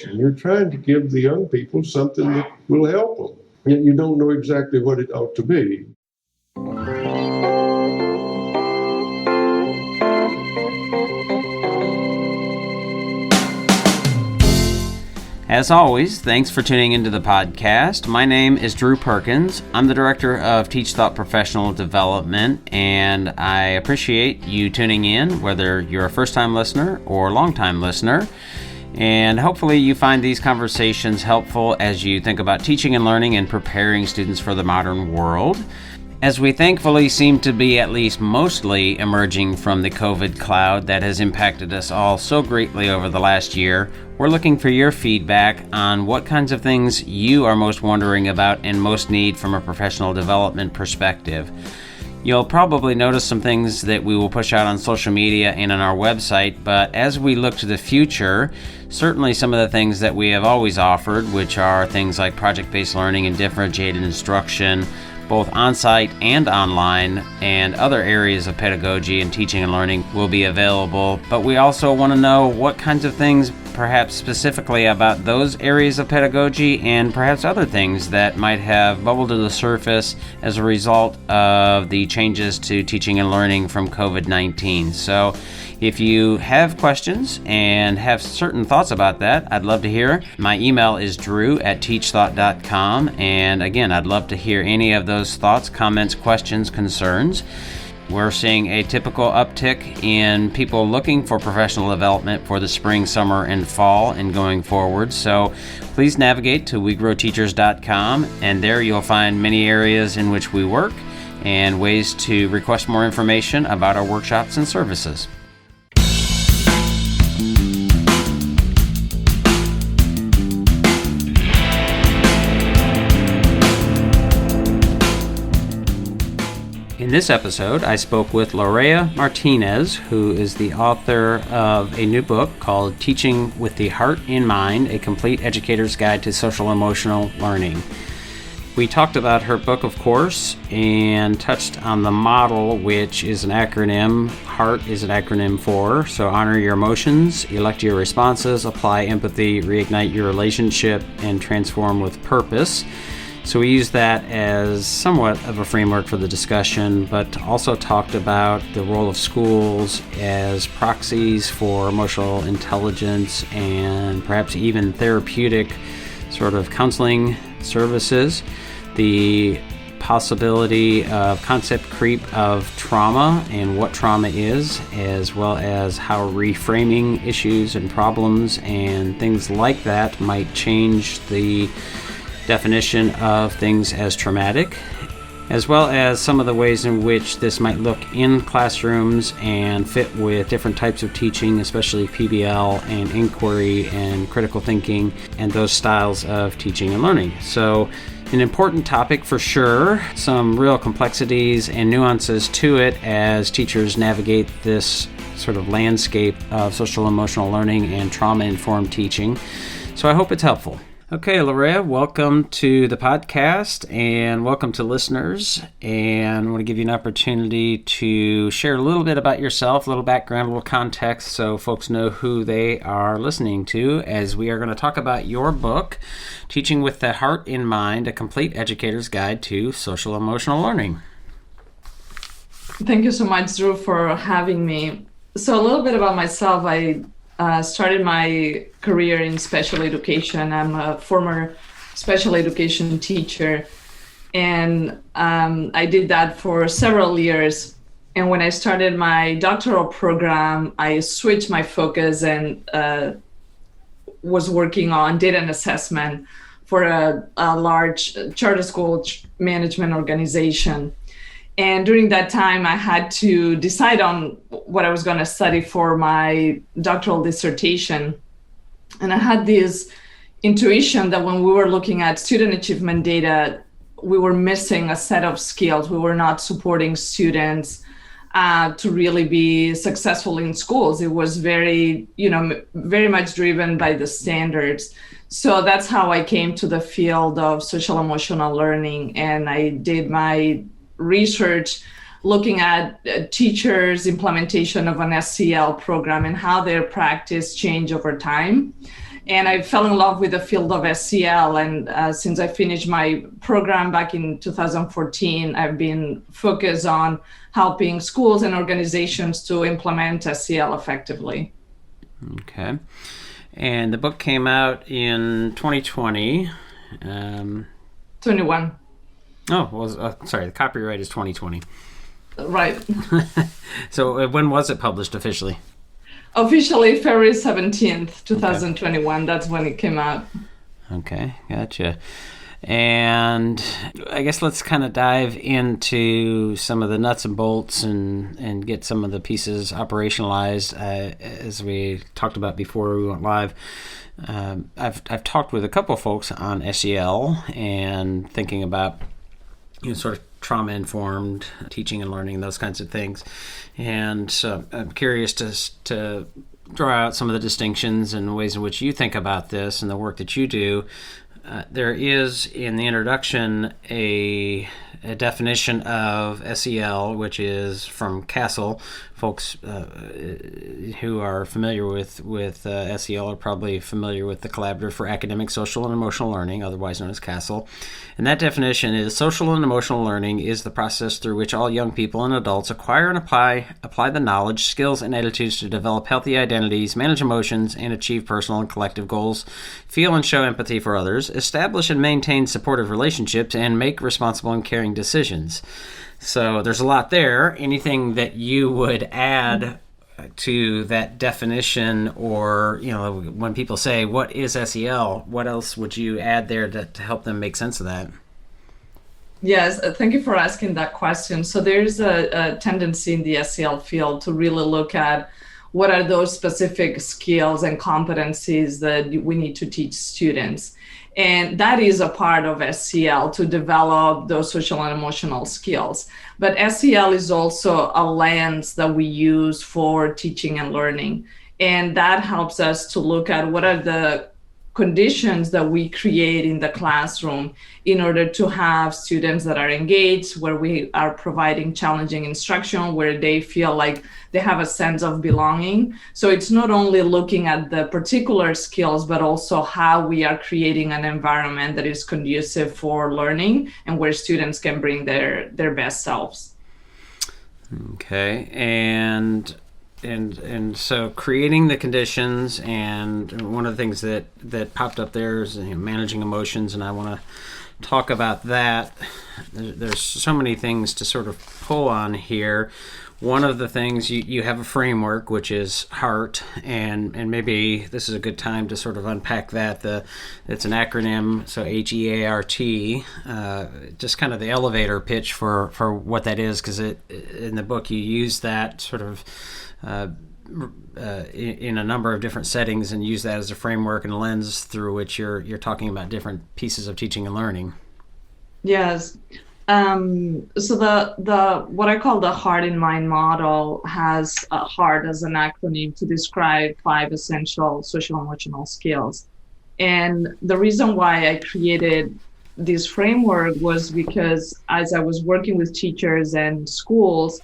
And you're trying to give the young people something that will help them, yet you don't know exactly what it ought to be. As always, thanks for tuning into the podcast. My name is Drew Perkins. I'm the Director of TeachThought Professional Development, and I appreciate you tuning in, whether you're a first-time listener or long-time listener. And hopefully you find these conversations helpful as you think about teaching and learning and preparing students for the modern world. As we thankfully seem to be at least mostly emerging from the COVID cloud that has impacted us all so greatly over the last year, we're looking for your feedback on what kinds of things you are most wondering about and most need from a professional development perspective. You'll probably notice some things that we will push out on social media and on our website, but as we look to the future, certainly some of the things that we have always offered, which are things like project-based learning and differentiated instruction, both on-site and online, and other areas of pedagogy and teaching and learning will be available. But we also want to know what kinds of things, perhaps specifically about those areas of pedagogy and perhaps other things that might have bubbled to the surface as a result of the changes to teaching and learning from COVID-19. So if you have questions and have certain thoughts about that, I'd love to hear. My email is drew@teachthought.com. And again, I'd love to hear any of those thoughts, comments, questions, concerns. We're seeing a typical uptick in people looking for professional development for the spring, summer, and fall and going forward. So please navigate to wegrowteachers.com, and there you'll find many areas in which we work and ways to request more information about our workshops and services. In this episode, I spoke with Lorea Martinez, who is the author of a new book called Teaching with the Heart in Mind, A Complete Educator's Guide to Social Emotional Learning. We talked about her book, of course, and touched on the model, which is an acronym. HEART is an acronym for, so honor your emotions, elect your responses, apply empathy, reignite your relationship, and transform with purpose. So we used that as somewhat of a framework for the discussion, but also talked about the role of schools as proxies for emotional intelligence and perhaps even therapeutic sort of counseling services, the possibility of concept creep of trauma and what trauma is, as well as how reframing issues and problems and things like that might change the definition of things as traumatic, as well as some of the ways in which this might look in classrooms and fit with different types of teaching, especially PBL and inquiry and critical thinking and those styles of teaching and learning. So an important topic for sure, some real complexities and nuances to it as teachers navigate this sort of landscape of social emotional learning and trauma-informed teaching. So I hope it's helpful. Okay, Lorea, welcome to the podcast and welcome to listeners. And I want to give you an opportunity to share a little bit about yourself, a little background, a little context so folks know who they are listening to as we are going to talk about your book, Teaching with the Heart in Mind, A Complete Educator's Guide to Social Emotional Learning. Thank you so much, Drew, for having me. So a little bit about myself. I started my career in special education. I'm a former special education teacher, and I did that for several years. And when I started my doctoral program, I switched my focus and was working on data and assessment for a large charter school management organization. And during that time, I had to decide on what I was going to study for my doctoral dissertation. And I had this intuition that when we were looking at student achievement data, we were missing a set of skills. We were not supporting students to really be successful in schools. It was very much driven by the standards. So that's how I came to the field of social emotional learning. And I did my research looking at teachers' implementation of an SEL program and how their practice changed over time. And I fell in love with the field of SEL. And since I finished my program back in 2014, I've been focused on helping schools and organizations to implement SEL effectively. Okay. And the book came out in 2020. 21. Oh, well, sorry, the copyright is 2020. Right. So when was it published officially? Officially, February 17th, 2021. Okay. That's when it came out. Okay, gotcha. And I guess let's kind of dive into some of the nuts and bolts and get some of the pieces operationalized. As we talked about before we went live, I've talked with a couple of folks on SEL and thinking about sort of trauma-informed teaching and learning, those kinds of things. And so I'm curious to draw out some of the distinctions and ways in which you think about this and the work that you do. There is in the introduction a definition of SEL, which is from Castle. Folks who are familiar with SEL are probably familiar with the Collaborative for Academic, Social, and Emotional Learning, otherwise known as Castle. And that definition is: social and emotional learning is the process through which all young people and adults acquire and apply the knowledge, skills, and attitudes to develop healthy identities, manage emotions, and achieve personal and collective goals, feel and show empathy for others, establish and maintain supportive relationships, and make responsible and caring decisions. So there's a lot there. Anything that you would add to that definition, or when people say what is SEL, what else would you add there to help them make sense of that? Yes, thank you for asking that question. So there's a tendency in the SEL field to really look at what are those specific skills and competencies that we need to teach students. And that is a part of SEL, to develop those social and emotional skills. But SEL is also a lens that we use for teaching and learning. And that helps us to look at what are the conditions that we create in the classroom in order to have students that are engaged, where we are providing challenging instruction, where they feel like they have a sense of belonging. So it's not only looking at the particular skills, but also how we are creating an environment that is conducive for learning and where students can bring their best selves. Okay. And so creating the conditions, and one of the things that popped up there is managing emotions, and I want to talk about that. There's so many things to sort of pull on here. One of the things, you have a framework, which is HEART, and maybe this is a good time to sort of unpack that. It's an acronym, so HEART, just kind of the elevator pitch for what that is, because in the book you use that sort of in a number of different settings, and use that as a framework and a lens through which you're talking about different pieces of teaching and learning. Yes. So the what I call the heart in mind model has HEART as an acronym to describe 5 essential social emotional skills. And the reason why I created this framework was because as I was working with teachers and schools,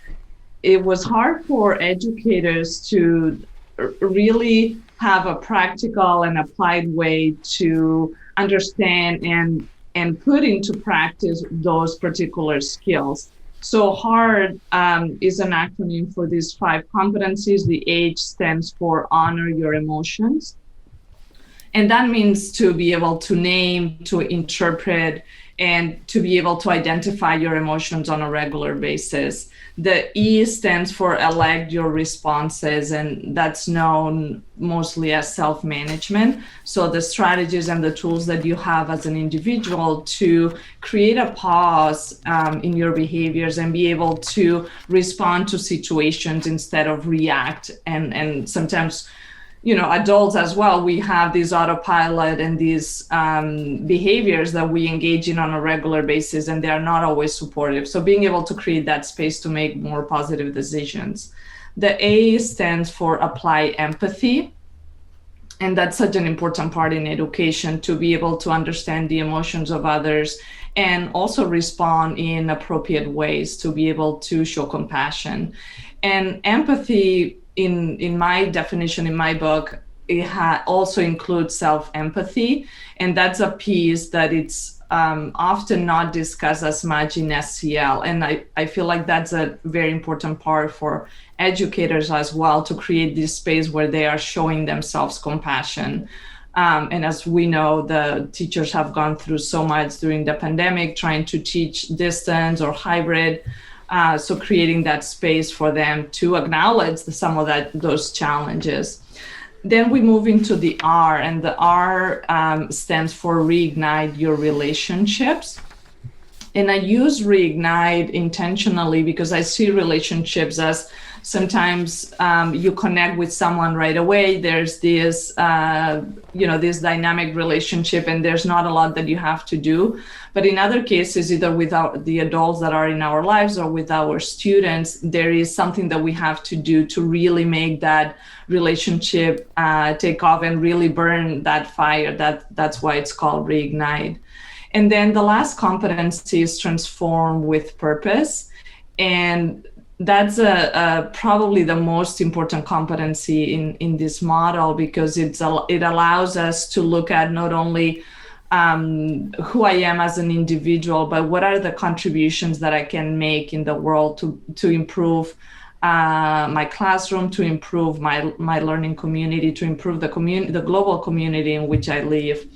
it was hard for educators to really have a practical and applied way to understand and put into practice those particular skills. So HEART is an acronym for these 5 competencies. The H stands for honor your emotions. And that means to be able to name, to interpret, and to be able to identify your emotions on a regular basis. The E stands for elect your responses, and that's known mostly as self-management. So the strategies and the tools that you have as an individual to create a pause in your behaviors and be able to respond to situations instead of react. And sometimes, adults as well, we have this autopilot and these behaviors that we engage in on a regular basis, and they are not always supportive. So being able to create that space to make more positive decisions. The A stands for apply empathy. And that's such an important part in education, to be able to understand the emotions of others and also respond in appropriate ways, to be able to show compassion. And empathy, in my definition, in my book, also includes self-empathy. And that's a piece that it's often not discussed as much in SEL. And I feel like that's a very important part for educators as well, to create this space where they are showing themselves compassion. And as we know, the teachers have gone through so much during the pandemic, trying to teach distance or hybrid. So creating that space for them to acknowledge some of those challenges. Then we move into the R, and the R stands for Reignite Your Relationships. And I use Reignite intentionally because I see relationships as sometimes you connect with someone right away. There's this, this dynamic relationship, and there's not a lot that you have to do. But in other cases, either with the adults that are in our lives or with our students, there is something that we have to do to really make that relationship take off and really burn that fire. That's why it's called Reignite. And then the last competency is transform with purpose. And that's probably the most important competency in this model, because it allows us to look at not only who I am as an individual, but what are the contributions that I can make in the world to improve my classroom, to improve my learning community, to improve the global community in which I live.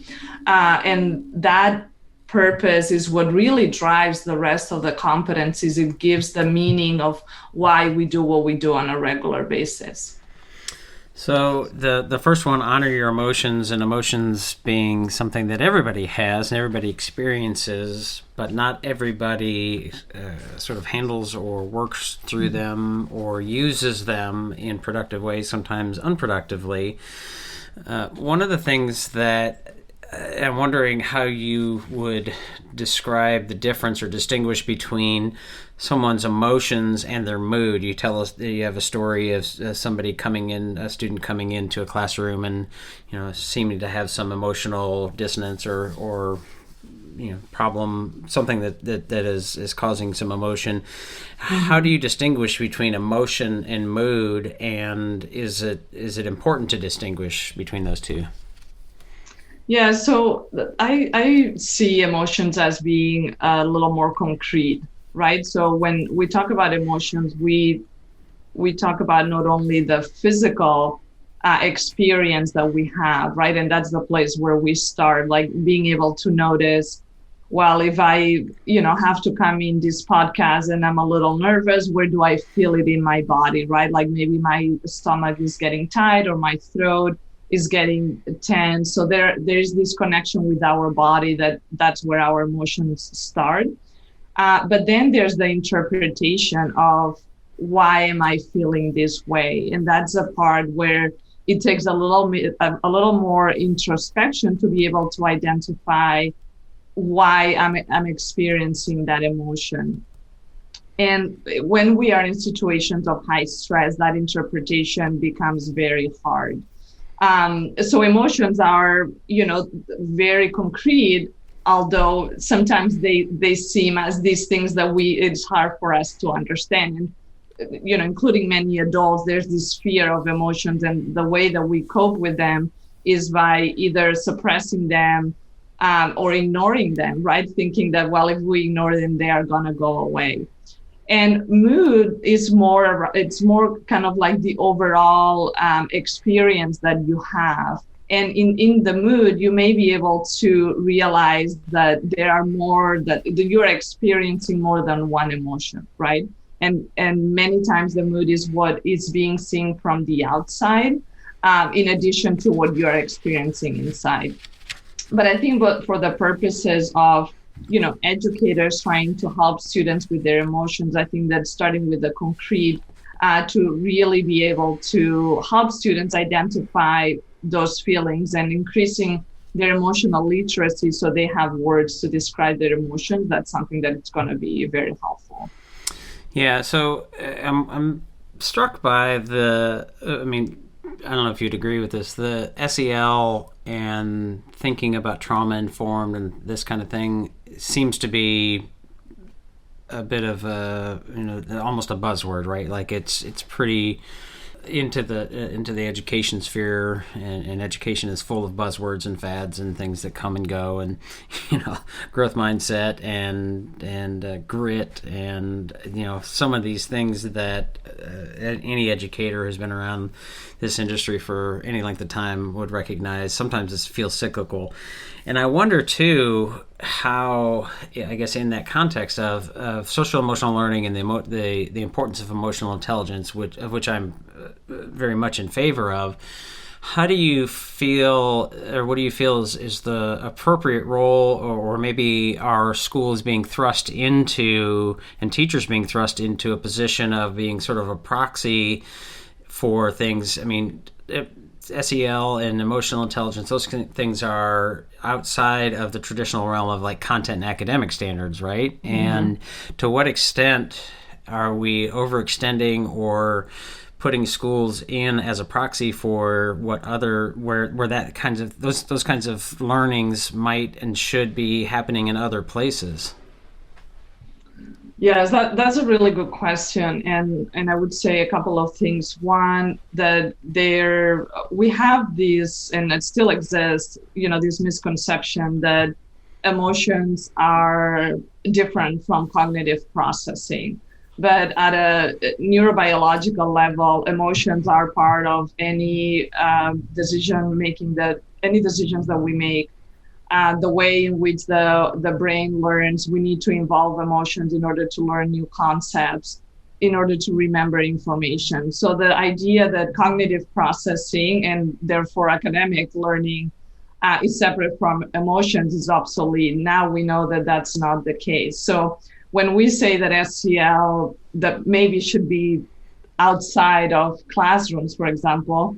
And that purpose is what really drives the rest of the competencies. It gives the meaning of why we do what we do on a regular basis. So the first one, honor your emotions, and emotions being something that everybody has and everybody experiences, but not everybody sort of handles or works through them or uses them in productive ways, sometimes unproductively. One of the things that I'm wondering how you would describe the difference or distinguish between someone's emotions and their mood. You tell us that you have a story of a student coming into a classroom and, seeming to have some emotional dissonance or problem, something that is causing some emotion. How do you distinguish between emotion and mood, and is it important to distinguish between those two? Yeah, so I see emotions as being a little more concrete, right? So when we talk about emotions, we talk about not only the physical experience that we have, right? And that's the place where we start, like being able to notice, well, if I, have to come in this podcast and I'm a little nervous, where do I feel it in my body, right? Like maybe my stomach is getting tight or my throat is getting tense. So there's this connection with our body that's where our emotions start. But then there's the interpretation of why am I feeling this way? And that's a part where it takes a little more introspection to be able to identify why I'm experiencing that emotion. And when we are in situations of high stress, that interpretation becomes very hard. So emotions are, very concrete, although sometimes they seem as these things that it's hard for us to understand. And, including many adults, there's this fear of emotions, and the way that we cope with them is by either suppressing them or ignoring them, right? Thinking that, well, if we ignore them, they are gonna go away. And mood is it's more kind of like the overall experience that you have. And in the mood, you may be able to realize that there are more, that you're experiencing more than one emotion, right? And many times the mood is what is being seen from the outside, in addition to what you're experiencing inside. But I think for the purposes of educators trying to help students with their emotions, I think that starting with the concrete to really be able to help students identify those feelings and increasing their emotional literacy so they have words to describe their emotions, that's something that it's going to be very helpful. Yeah, so I'm struck by I don't know if you'd agree with this, the SEL and thinking about trauma-informed and this kind of thing seems to be a bit of almost a buzzword, right? Like it's pretty into the education sphere, and education is full of buzzwords and fads and things that come and go, and growth mindset and grit, and some of these things that any educator who's been around this industry for any length of time would recognize. Sometimes it feels cyclical. And I wonder, too, how, I guess, in that context of social emotional learning and the importance of emotional intelligence, of which I'm very much in favor of, how do you feel, or what do you feel is the appropriate role, or maybe our schools being thrust into, and teachers being thrust into a position of being sort of a proxy for things? I mean, SEL and emotional intelligence, those things are outside of the traditional realm of like content and academic standards, right? Mm-hmm. And to what extent are we overextending or putting schools in as a proxy for what where that kinds of those kinds of learnings might and should be happening in other places? Yes, that's a really good question, and I would say a couple of things. One, that we have these, and it still exists, this misconception that emotions are different from cognitive processing. But at a neurobiological level, emotions are part of any decisions that we make. The way in which the brain learns, we need to involve emotions in order to learn new concepts, in order to remember information. So the idea that cognitive processing and therefore academic learning is separate from emotions is obsolete. Now we know that that's not the case. So when we say that SEL that maybe should be outside of classrooms, for example,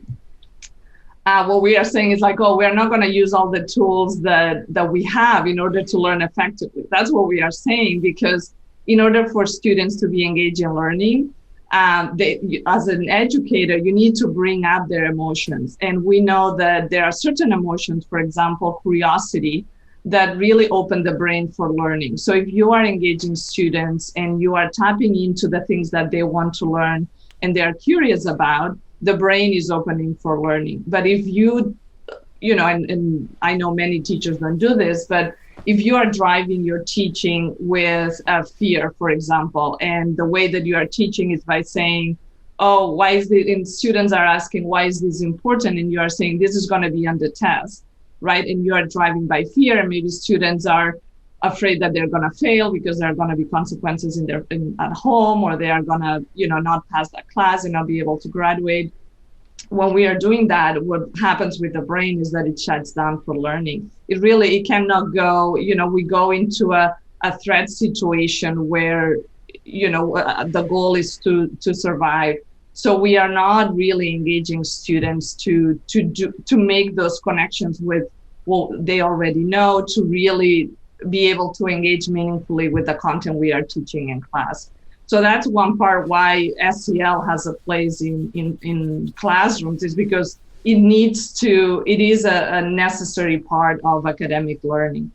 what we are saying is like, we're not going to use all the tools that we have in order to learn effectively. That's what we are saying, because in order for students to be engaged in learning, as an educator, you need to bring up their emotions. And we know that there are certain emotions, for example, curiosity, that really open the brain for learning. So if you are engaging students and you are tapping into the things that they want to learn and they're curious about, the brain is opening for learning. But if and I know many teachers don't do this, but if you are driving your teaching with fear, for example, and the way that you are teaching is by saying, why is this, and students are asking, why is this important? And you are saying, this is going to be on the test, right? And you are driving by fear, and maybe students are afraid that they're going to fail because there are going to be consequences at home, or they are going to, not pass that class and not be able to graduate. When we are doing that, what happens with the brain is that it shuts down for learning. It cannot go, we go into a threat situation where, the goal is to survive. So we are not really engaging students to make those connections with what they already know, to really be able to engage meaningfully with the content we are teaching in class. So that's one part why SEL has a place in classrooms, is because it is a necessary part of academic learning.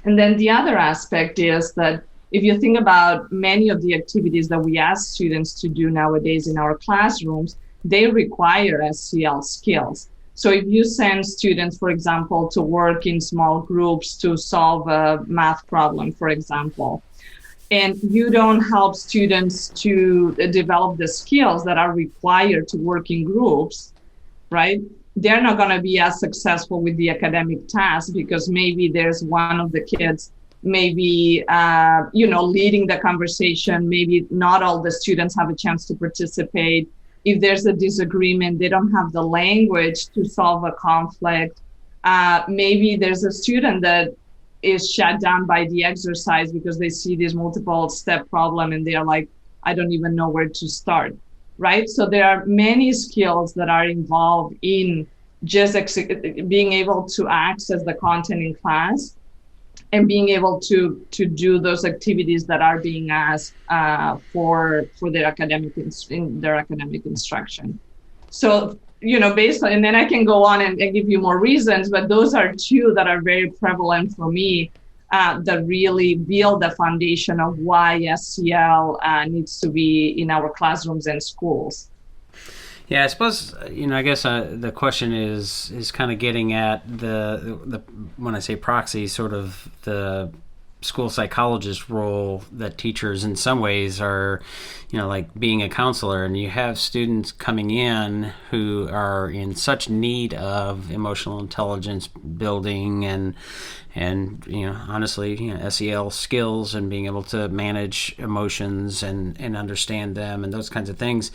And then the other aspect is that if you think about many of the activities that we ask students to do nowadays in our classrooms, they require SEL skills. So if you send students, for example, to work in small groups to solve a math problem, for example, and you don't help students to develop the skills that are required to work in groups, right? They're not going to be as successful with the academic task, because maybe there's one of the kids maybe leading the conversation. Maybe not all the students have a chance to participate. If there's a disagreement, they don't have the language to solve a conflict. Maybe there's a student that is shut down by the exercise because they see this multiple step problem and they are like, I don't even know where to start, right? So there are many skills that are involved in just being able to access the content in class and being able to do those activities that are being asked for their academic instruction. So, based on, and then I can go on and give you more reasons, but those are two that are very prevalent for me that really build the foundation of why SEL needs to be in our classrooms and schools. Yeah, I suppose, I guess the question is kind of getting at the when I say proxy, sort of the school psychologist role that teachers in some ways are, like being a counselor, and you have students coming in who are in such need of emotional intelligence building and honestly, SEL skills and being able to manage emotions and understand them and those kinds of things.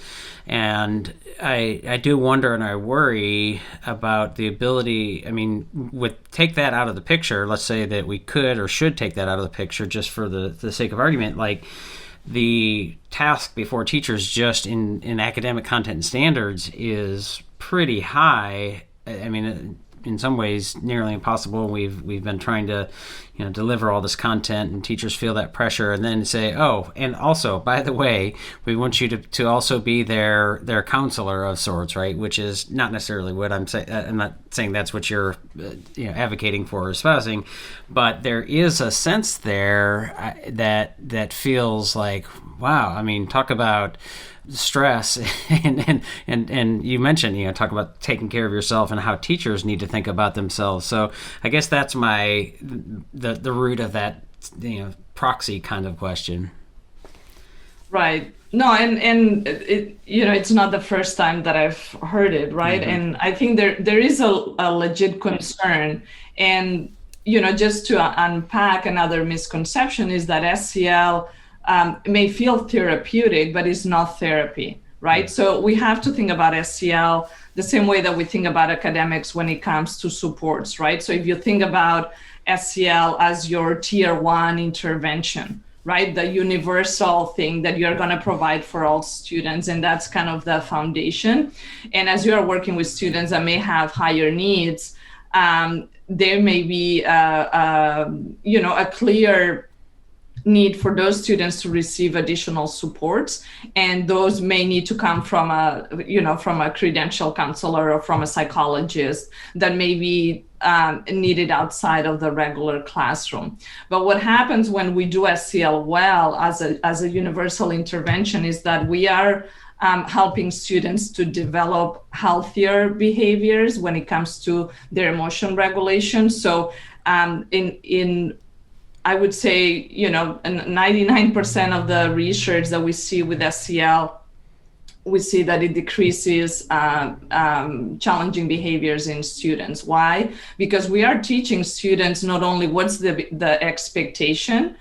And I do wonder and I worry about the ability, take that out of the picture, let's say that we could or should take that out of the picture just for the sake of argument, like the task before teachers just in academic content and standards is pretty high. In some ways nearly impossible. We've been trying to deliver all this content, and teachers feel that pressure and then say, oh, and also, by the way, we want you to also be their counselor of sorts, right? Which is not necessarily what I'm saying. I'm not saying that's what you're advocating for or espousing, but there is a sense there that feels like, wow, talk about stress and you mentioned talk about taking care of yourself and how teachers need to think about themselves. So I guess that's the root of that proxy kind of question. Right. No, and it, it's not the first time that I've heard it, right? Mm-hmm. And I think there is a legit concern, and just to unpack another misconception is that SEL may feel therapeutic, but it's not therapy, right? So we have to think about SEL the same way that we think about academics when it comes to supports, right? So if you think about SEL as your tier 1 intervention, right? The universal thing that you're going to provide for all students, and that's kind of the foundation. And as you are working with students that may have higher needs, there may be a clear need for those students to receive additional supports, and those may need to come from a credential counselor or from a psychologist that may be needed outside of the regular classroom. But what happens when we do SEL well as a universal intervention is that we are helping students to develop healthier behaviors when it comes to their emotion regulation. So I would say, 99% of the research that we see with SEL, we see that it decreases challenging behaviors in students. Why? Because we are teaching students not only what's the expectation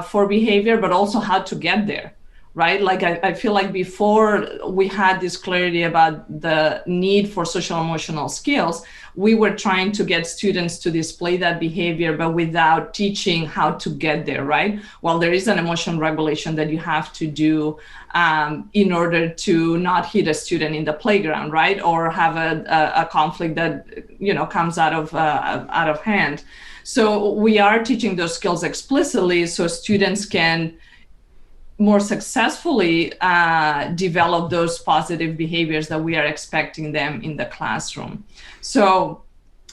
for behavior, but also how to get there, right? Like I feel like before we had this clarity about the need for social emotional skills, we were trying to get students to display that behavior, but without teaching how to get there, right? Well, there is an emotion regulation that you have to do in order to not hit a student in the playground, right? Or have a conflict that, comes out of hand. So we are teaching those skills explicitly so students can more successfully develop those positive behaviors that we are expecting them in the classroom. So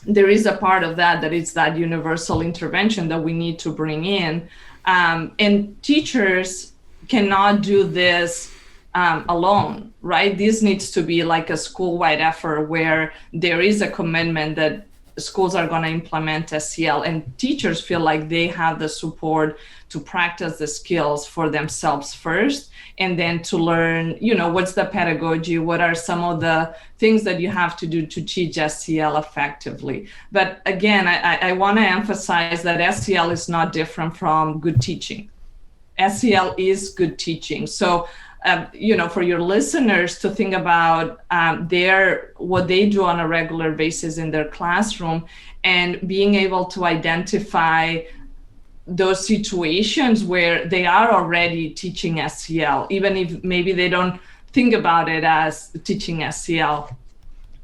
there is a part of that is that universal intervention that we need to bring in. And teachers cannot do this alone, right? This needs to be like a school-wide effort where there is a commitment that schools are going to implement SEL, and teachers feel like they have the support to practice the skills for themselves first, and then to learn, what's the pedagogy, what are some of the things that you have to do to teach SEL effectively. But again, I want to emphasize that SEL is not different from good teaching. SEL is good teaching. So for your listeners to think about what they do on a regular basis in their classroom, and being able to identify those situations where they are already teaching SEL, even if maybe they don't think about it as teaching SEL.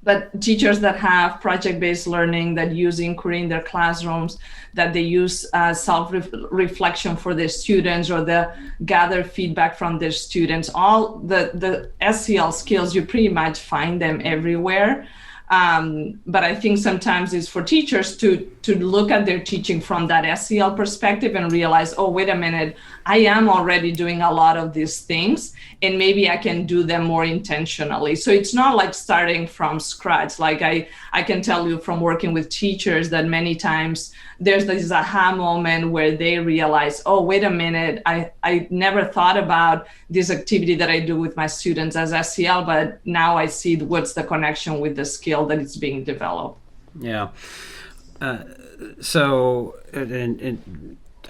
But teachers that have project-based learning, that use inquiry in their classrooms, that they use self-reflection for their students, or the gather feedback from their students, all the SEL skills, you pretty much find them everywhere. But I think sometimes it's for teachers to look at their teaching from that SEL perspective and realize, oh, wait a minute, I am already doing a lot of these things, and maybe I can do them more intentionally. So it's not like starting from scratch. Like I can tell you from working with teachers that many times there's this aha moment where they realize, oh, wait a minute, I never thought about this activity that I do with my students as SEL, but now I see what's the connection with the skill that is being developed. Yeah. So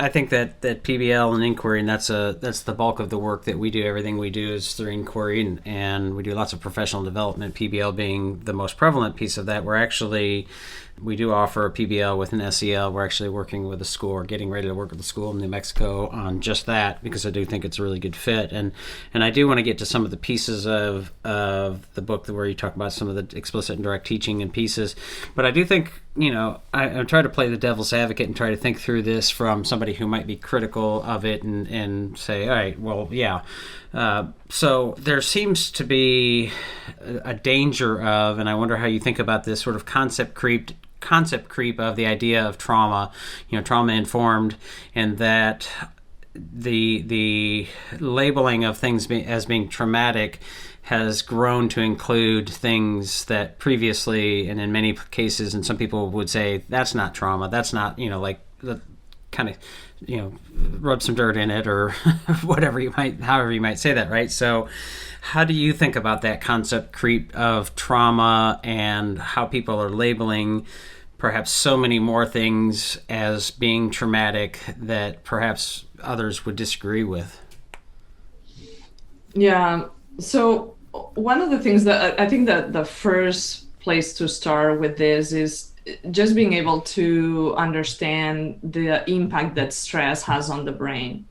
I think that PBL and inquiry, and that's the bulk of the work that we do. Everything we do is through inquiry, and we do lots of professional development, PBL being the most prevalent piece of that. We do offer a PBL with an SEL. We're actually working with a school, or getting ready to work with a school in New Mexico on just that, because I do think it's a really good fit. And I do want to get to some of the pieces of the book where you talk about some of the explicit and direct teaching and pieces. But I do think, I try to play the devil's advocate and try to think through this from somebody who might be critical of it and say, all right, well, yeah. So there seems to be a danger of, and I wonder how you think about this sort of concept creep of the idea of trauma, trauma informed, and that the labeling of things as being traumatic has grown to include things that previously, and in many cases, and some people would say that's not trauma, that's not, like the kind of, rub some dirt in it, or however you might say that, right? So how do you think about that concept creep of trauma and how people are labeling perhaps so many more things as being traumatic that perhaps others would disagree with? Yeah. So one of the things that I think that the first place to start with this is just being able to understand the impact that stress has on the brain,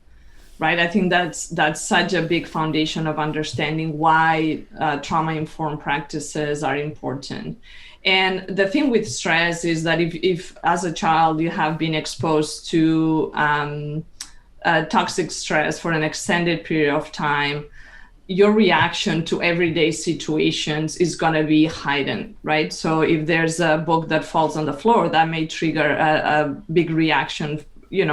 right? I think that's such a big foundation of understanding why trauma-informed practices are important. And the thing with stress is that if as a child you have been exposed to toxic stress for an extended period of time, your reaction to everyday situations is going to be heightened, right? So if there's a book that falls on the floor, that may trigger a big reaction,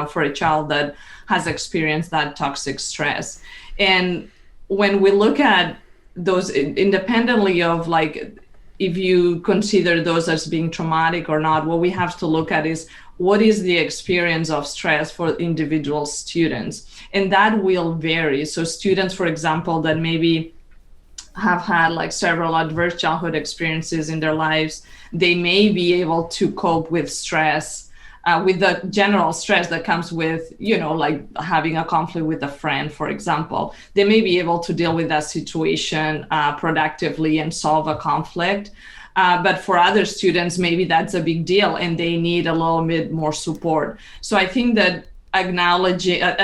for a child that has experienced that toxic stress. And when we look at those independently of if you consider those as being traumatic or not, what we have to look at is what is the experience of stress for individual students. And that will vary. So students, for example, that maybe have had several adverse childhood experiences in their lives, they may be able to cope with stress, with the general stress that comes with, having a conflict with a friend, for example. They may be able to deal with that situation productively and solve a conflict. But for other students, maybe that's a big deal and they need a little bit more support. So I think that I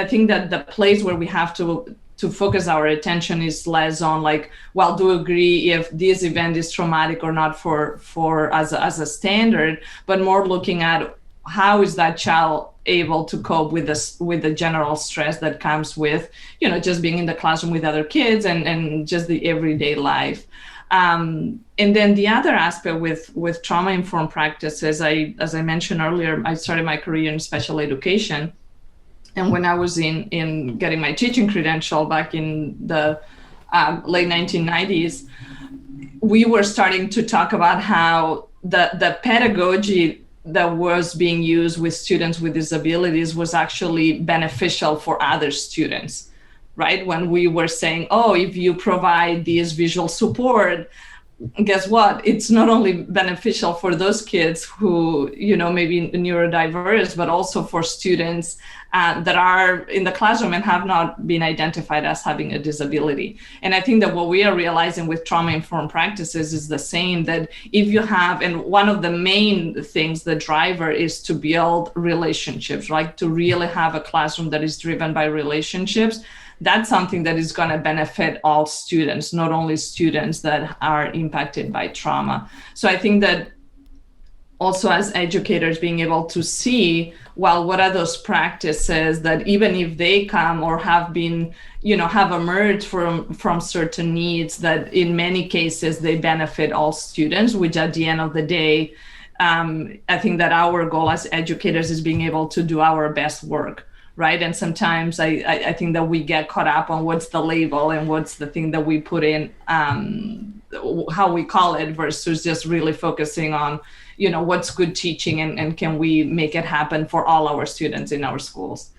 think that the place where we have to focus our attention is less on do we agree if this event is traumatic or not for as a standard, but more looking at how is that child able to cope with the general stress that comes with, just being in the classroom with other kids and just the everyday life. And then the other aspect with trauma-informed practices, as I mentioned earlier, I started my career in special education. And when I was in getting my teaching credential back in the late 1990s, we were starting to talk about how the pedagogy that was being used with students with disabilities was actually beneficial for other students, right? When we were saying, oh, if you provide this visual support, guess what? It's not only beneficial for those kids who, maybe neurodiverse, but also for students that are in the classroom and have not been identified as having a disability. And I think that what we are realizing with trauma-informed practices is the same, that if you have, and one of the main things, the driver is to build relationships, right? To really have a classroom that is driven by relationships. That's something that is going to benefit all students, not only students that are impacted by trauma. So I think that also as educators being able to see, well, what are those practices that even if they come or have been, have emerged from certain needs, that in many cases they benefit all students, which at the end of the day, I think that our goal as educators is being able to do our best work, right? And sometimes I think that we get caught up on what's the label and what's the thing that we put in, how we call it, versus just really focusing on, what's good teaching and can we make it happen for all our students in our schools.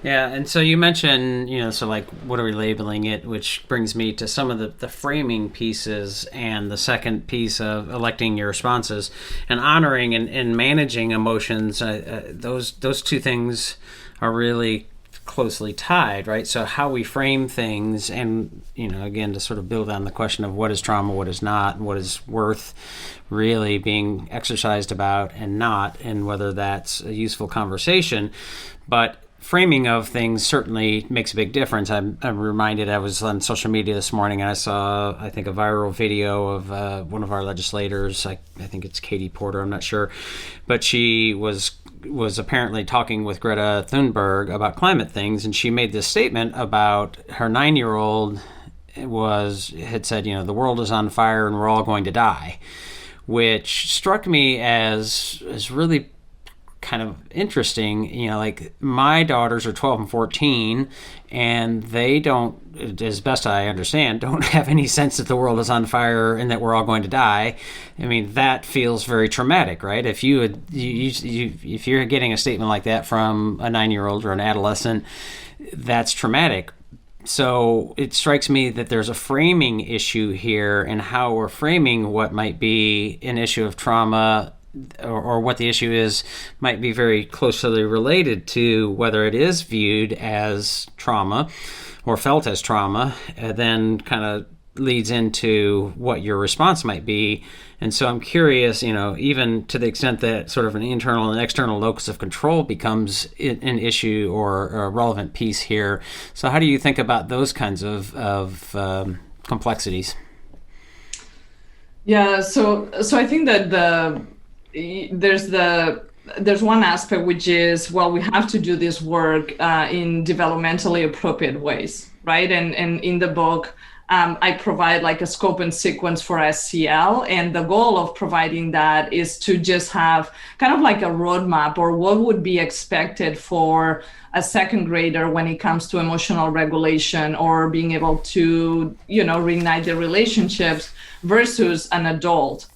Yeah, and so you mentioned, so like, what are we labeling it? Which brings me to some of the framing pieces and the second piece of electing your responses and honoring and managing emotions. Those two things are really closely tied, right? So how we frame things, and again, to sort of build on the question of what is trauma, what is not, and what is worth really being exercised about and not, and whether that's a useful conversation. But framing of things certainly makes a big difference. I'm reminded, I was on social media this morning and I saw, I think, a viral video of one of our legislators. I think it's Katie Porter, I'm not sure, but she was apparently talking with Greta Thunberg about climate things, and she made this statement about her 9-year-old had said, the world is on fire and we're all going to die, which struck me as really kind of interesting. Like, my daughters are 12 and 14, and they don't, as best I understand, don't have any sense that the world is on fire and that we're all going to die. I mean, that feels very traumatic, right? If if you're getting a statement like that from a 9-year-old or an adolescent, that's traumatic. So it strikes me that there's a framing issue here in how we're framing what might be an issue of trauma, or what the issue is, might be very closely related to whether it is viewed as trauma or felt as trauma, and then kind of leads into what your response might be. And so I'm curious, even to the extent that sort of an internal and external locus of control becomes an issue or a relevant piece here. So how do you think about those kinds of complexities? Yeah, so I think that there's one aspect, which is, well, we have to do this work in developmentally appropriate ways, right? And in the book, I provide like a scope and sequence for SEL, and the goal of providing that is to just have kind of like a roadmap, or what would be expected for a second grader when it comes to emotional regulation or being able to, reignite their relationships versus an adult.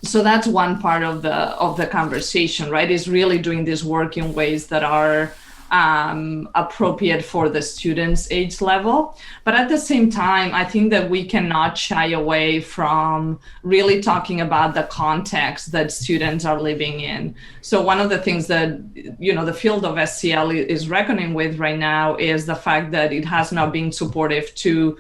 So that's one part of the conversation, right? Is really doing this work in ways that are appropriate for the student's age level. But at the same time, I think that we cannot shy away from really talking about the context that students are living in. So one of the things that, the field of SEL is reckoning with right now is the fact that it has not been supportive to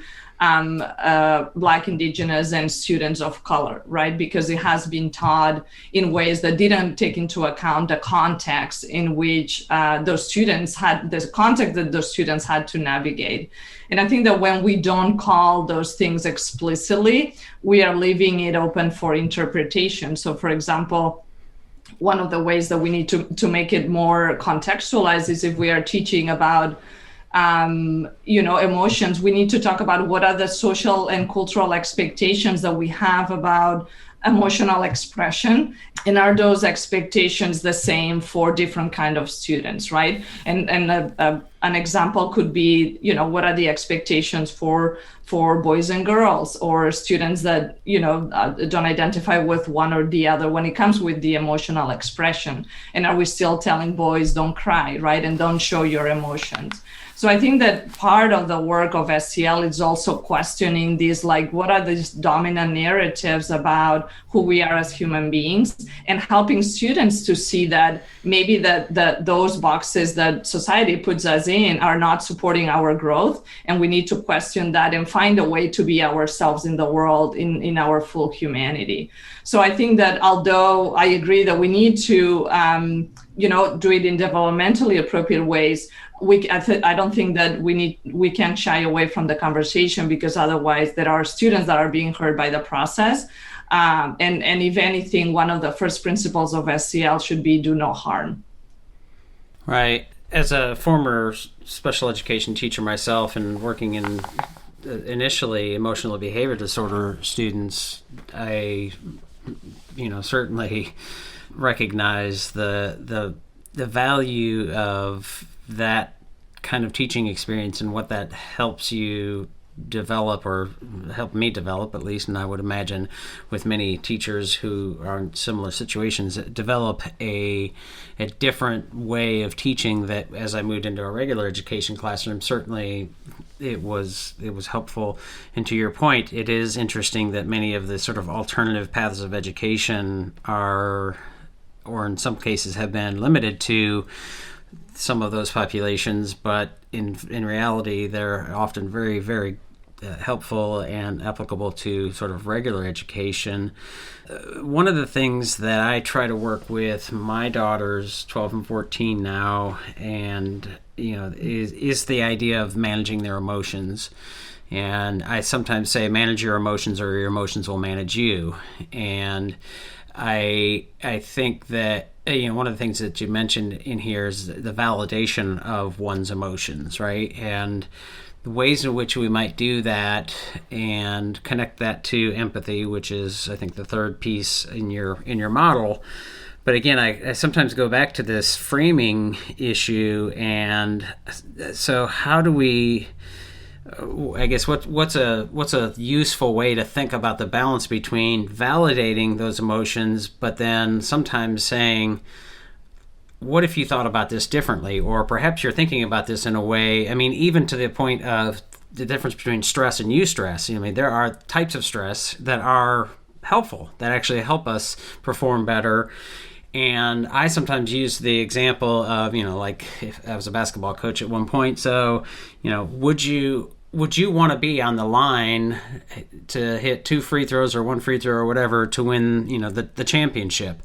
Black, Indigenous, and students of color, right? Because it has been taught in ways that didn't take into account the context in which those students had to navigate. And I think that when we don't call those things explicitly, we are leaving it open for interpretation. So, for example, one of the ways that we need to make it more contextualized is if we are teaching about emotions, we need to talk about what are the social and cultural expectations that we have about emotional expression, and are those expectations the same for different kind of students, right? And an example could be, what are the expectations for boys and girls, or students that don't identify with one or the other when it comes with the emotional expression? And are we still telling boys don't cry, right, and don't show your emotions? So I think that part of the work of SEL is also questioning these, like, what are these dominant narratives about who we are as human beings, and helping students to see that maybe that those boxes that society puts us in are not supporting our growth, and we need to question that and find a way to be ourselves in the world in our full humanity. So I think that although I agree that we need to do it in developmentally appropriate ways, I don't think that we can shy away from the conversation, because otherwise there are students that are being hurt by the process. And if anything, one of the first principles of SEL should be do no harm. Right. As a former special education teacher myself and working in initially emotional behavior disorder students, I, certainly recognize the value of that kind of teaching experience and what that helps you develop, or help me develop at least, and I would imagine with many teachers who are in similar situations, develop a different way of teaching that as I moved into a regular education classroom, certainly it was helpful. And to your point, it is interesting that many of the sort of alternative paths of education are, or in some cases have been, limited to some of those populations, but in reality, they're often very, very helpful and applicable to sort of regular education. One of the things that I try to work with my daughters, 12 and 14 now, and is the idea of managing their emotions. And I sometimes say, manage your emotions or your emotions will manage you. And I think that one of the things that you mentioned in here is the validation of one's emotions, right? And the ways in which we might do that and connect that to empathy, which is, I think, the third piece in your model. But again, I sometimes go back to this framing issue. And so how do we, I guess, what's a useful way to think about the balance between validating those emotions, but then sometimes saying, what if you thought about this differently? Or perhaps you're thinking about this in a way, even to the point of the difference between stress and eustress. There are types of stress that are helpful, that actually help us perform better. And I sometimes use the example of, like if I was a basketball coach at one point. So, would you want to be on the line to hit 2 free throws or 1 free throw or whatever to win, the championship?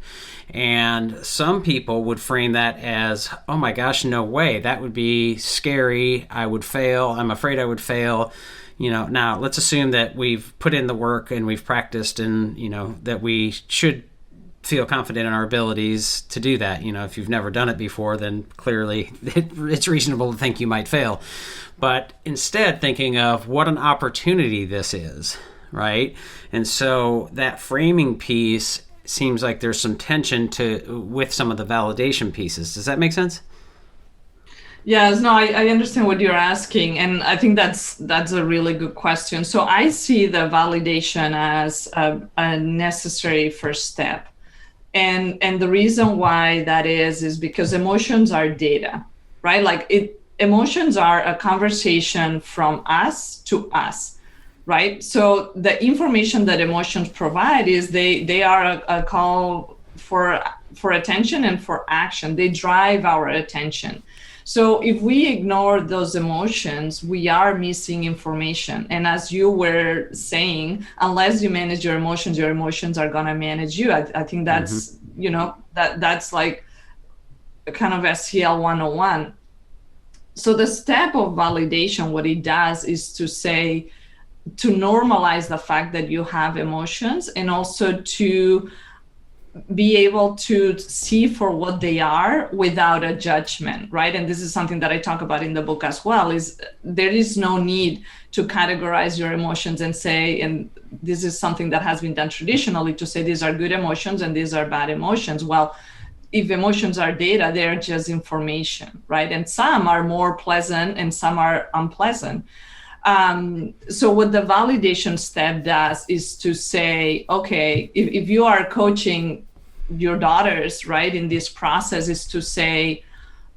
And some people would frame that as, oh my gosh, no way. That would be scary. I would fail. I'm afraid I would fail. Now let's assume that we've put in the work and we've practiced and, that we should feel confident in our abilities to do that. If you've never done it before, then clearly it's reasonable to think you might fail. But instead thinking of what an opportunity this is, right? And so that framing piece seems like there's some tension with some of the validation pieces. Does that make sense? Yes, no, I understand what you're asking, and I think that's a really good question. So I see the validation as a necessary first step. And the reason why that is because emotions are data, right? Emotions are a conversation from us to us. Right. So the information that emotions provide is they are a call for attention and for action. They drive our attention. So if we ignore those emotions, we are missing information. And as you were saying, unless you manage your emotions are going to manage you. I think that's, that's like a kind of SEL 101. So the step of validation, what it does is to normalize the fact that you have emotions, and also to be able to see for what they are without a judgment, right? And this is something that I talk about in the book as well, is there is no need to categorize your emotions and say, and this is something that has been done traditionally, to say these are good emotions and these are bad emotions. Well, if emotions are data, they're just information, right? And some are more pleasant and some are unpleasant. So what the validation step does is to say, okay, if you are coaching your daughters, right, in this process, is to say,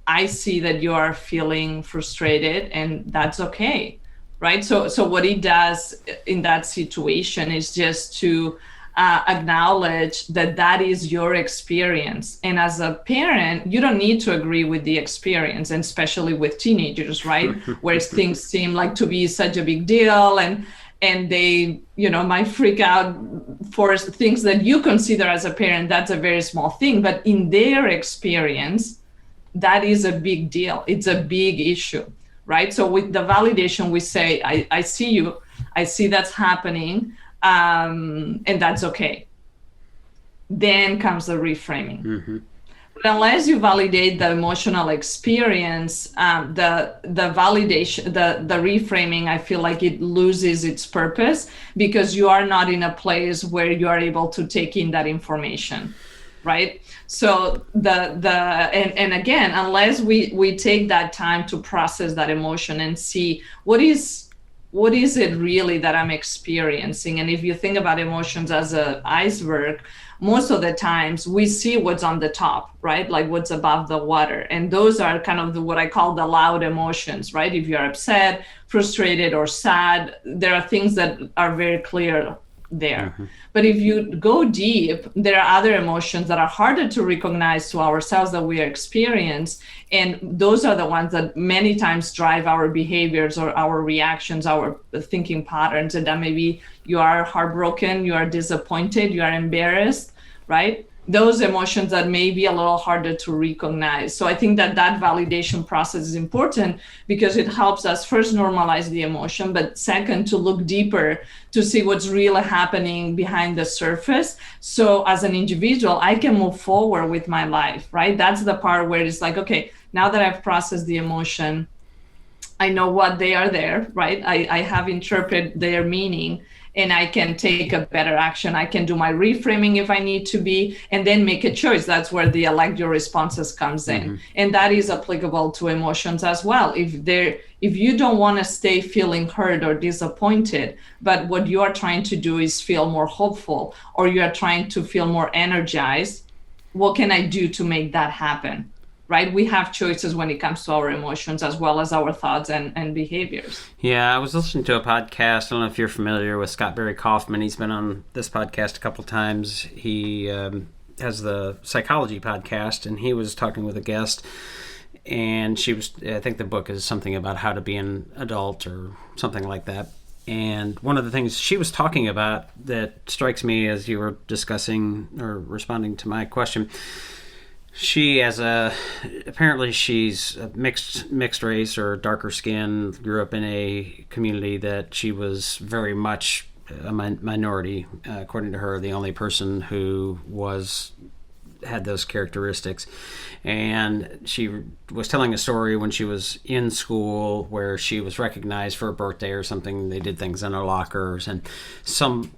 I see that you are feeling frustrated and that's okay, right? So what it does in that situation is just to acknowledge that is your experience. And as a parent, you don't need to agree with the experience, and especially with teenagers, right? Where things seem like to be such a big deal, and they, might freak out for things that you consider as a parent, that's a very small thing. But in their experience, that is a big deal. It's a big issue, right? So with the validation, we say, I see you. I see that's happening. and that's okay. Then comes the reframing. But unless you validate the emotional experience, the validation, the reframing, I feel like it loses its purpose because you are not in a place where you are able to take in that information, right? So and again, unless we take that time to process that emotion and see what is it really that I'm experiencing. And if you think about emotions as an iceberg, most of the times we see what's on the top, right? Like what's above the water. And those are kind of what I call the loud emotions, right? If you're upset, frustrated, or sad, there are things that are very clear there. But if you go deep, there are other emotions that are harder to recognize to ourselves that we experience. And those are the ones that many times drive our behaviors or our reactions, our thinking patterns. And that maybe you are heartbroken, you are disappointed, you are embarrassed, right? Those emotions that may be a little harder to recognize. So I think that validation process is important because it helps us first normalize the emotion, but second, to look deeper to see what's really happening behind the surface. So as an individual, I can move forward with my life, right? That's the part where it's like, okay, now that I've processed the emotion, I know what they are there, right? I have interpreted their meaning, and I can take a better action. I can do my reframing if I need to be, and then make a choice. That's where the elect your responses comes in. And that is applicable to emotions as well. If you don't want to stay feeling hurt or disappointed, but what you are trying to do is feel more hopeful, or you are trying to feel more energized, what can I do to make that happen? Right? We have choices when it comes to our emotions as well as our thoughts and behaviors. Yeah, I was listening to a podcast. I don't know if you're familiar with Scott Barry Kaufman. He's been on this podcast a couple times. He has the psychology podcast, and he was talking with a guest, and I think the book is something about how to be an adult or something like that. And one of the things she was talking about that strikes me as you were discussing or responding to my question, apparently she's a mixed race or darker skin, grew up in a community that she was very much a minority, according to her, the only person who had those characteristics. And she was telling a story when she was in school where she was recognized for a birthday or something. They did things in her lockers, and some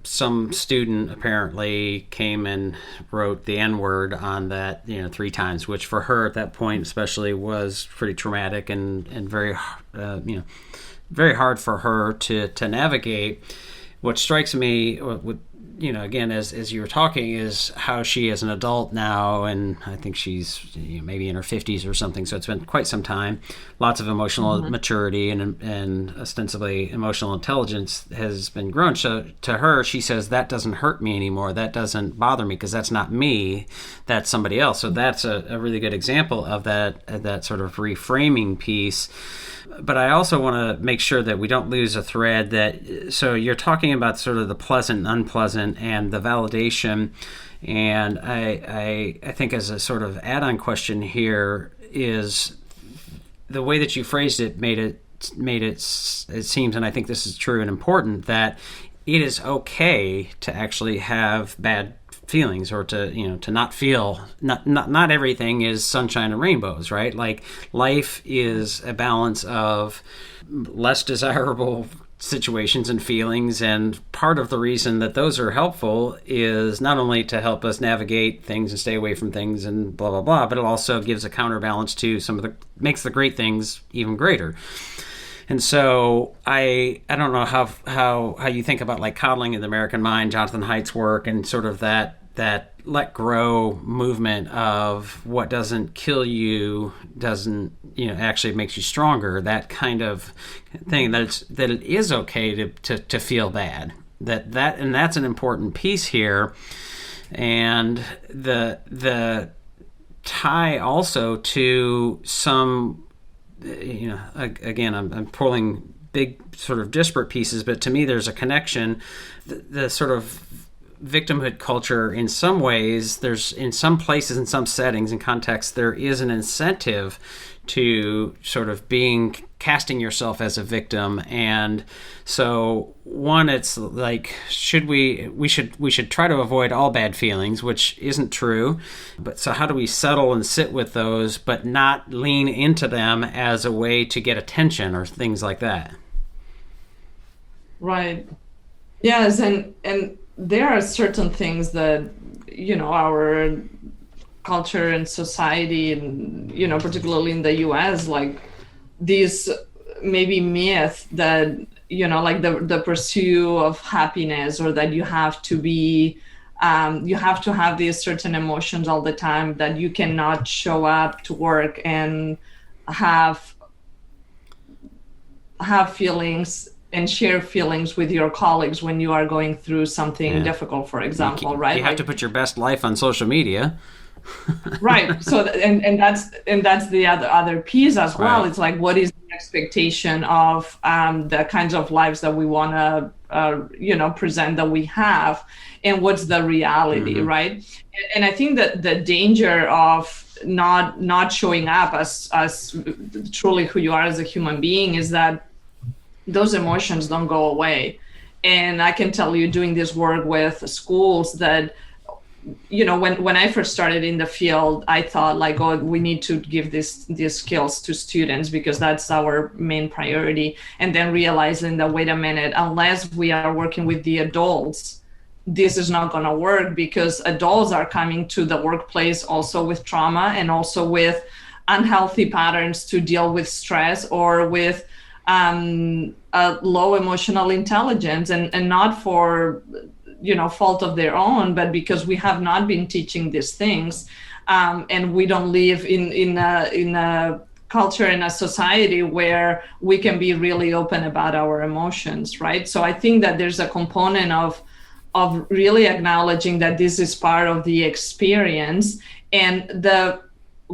student apparently came and wrote the N-word on that 3 times, which for her at that point especially was pretty traumatic and very very hard for her to navigate. What strikes me again, as you were talking, is how she, as an adult now, and I think she's maybe in her 50s or something, so it's been quite some time, lots of emotional maturity and ostensibly emotional intelligence has been grown. So to her, she says, that doesn't hurt me anymore. That doesn't bother me because that's not me. That's somebody else. So that's a really good example of that sort of reframing piece. But I also want to make sure that we don't lose a thread so you're talking about sort of the pleasant and unpleasant and the validation. And I think as a sort of add-on question here is the way that you phrased it made it seems, and I think this is true and important, that it is okay to actually have bad feelings, or to not feel, not everything is sunshine and rainbows, right? Like, life is a balance of less desirable situations and feelings, and part of the reason that those are helpful is not only to help us navigate things and stay away from things and blah blah blah, but it also gives a counterbalance to makes the great things even greater. And so I don't know how you think about like coddling in the American mind, Jonathan Haidt's work, and sort of that let grow movement of what doesn't kill you doesn't actually makes you stronger, that kind of thing, that it is okay to feel bad, and that's an important piece here. And the tie also to some, again, I'm pulling big sort of disparate pieces, but to me there's a connection. The sort of victimhood culture, in some ways, there's in some places, in some settings and contexts, there is an incentive to sort of casting yourself as a victim. And so one, it's like, we should try to avoid all bad feelings, which isn't true. But so how do we settle and sit with those, but not lean into them as a way to get attention or things like that? Right. Yes, and there are certain things that, our culture and society, and particularly in the US, like these maybe myth that like the pursuit of happiness, or that you have to be you have to have these certain emotions all the time, that you cannot show up to work and have feelings and share feelings with your colleagues when you are going through something difficult, for example, right? You have to put your best life on social media. Right. So and that's the other piece as well. Right. It's like, what is the expectation of the kinds of lives that we want to present, that we have, and what's the reality, right? And I think that the danger of not showing up as truly who you are as a human being is that those emotions don't go away. And I can tell you, doing this work with schools, that when I first started in the field, I thought like, oh, we need to give these skills to students because that's our main priority. And then realizing that, wait a minute, unless we are working with the adults, this is not going to work, because adults are coming to the workplace also with trauma and also with unhealthy patterns to deal with stress, or with low emotional intelligence, and not for fault of their own, but because we have not been teaching these things, and we don't live in a culture, in a society where we can be really open about our emotions, right? So I think that there's a component of really acknowledging that this is part of the experience, and the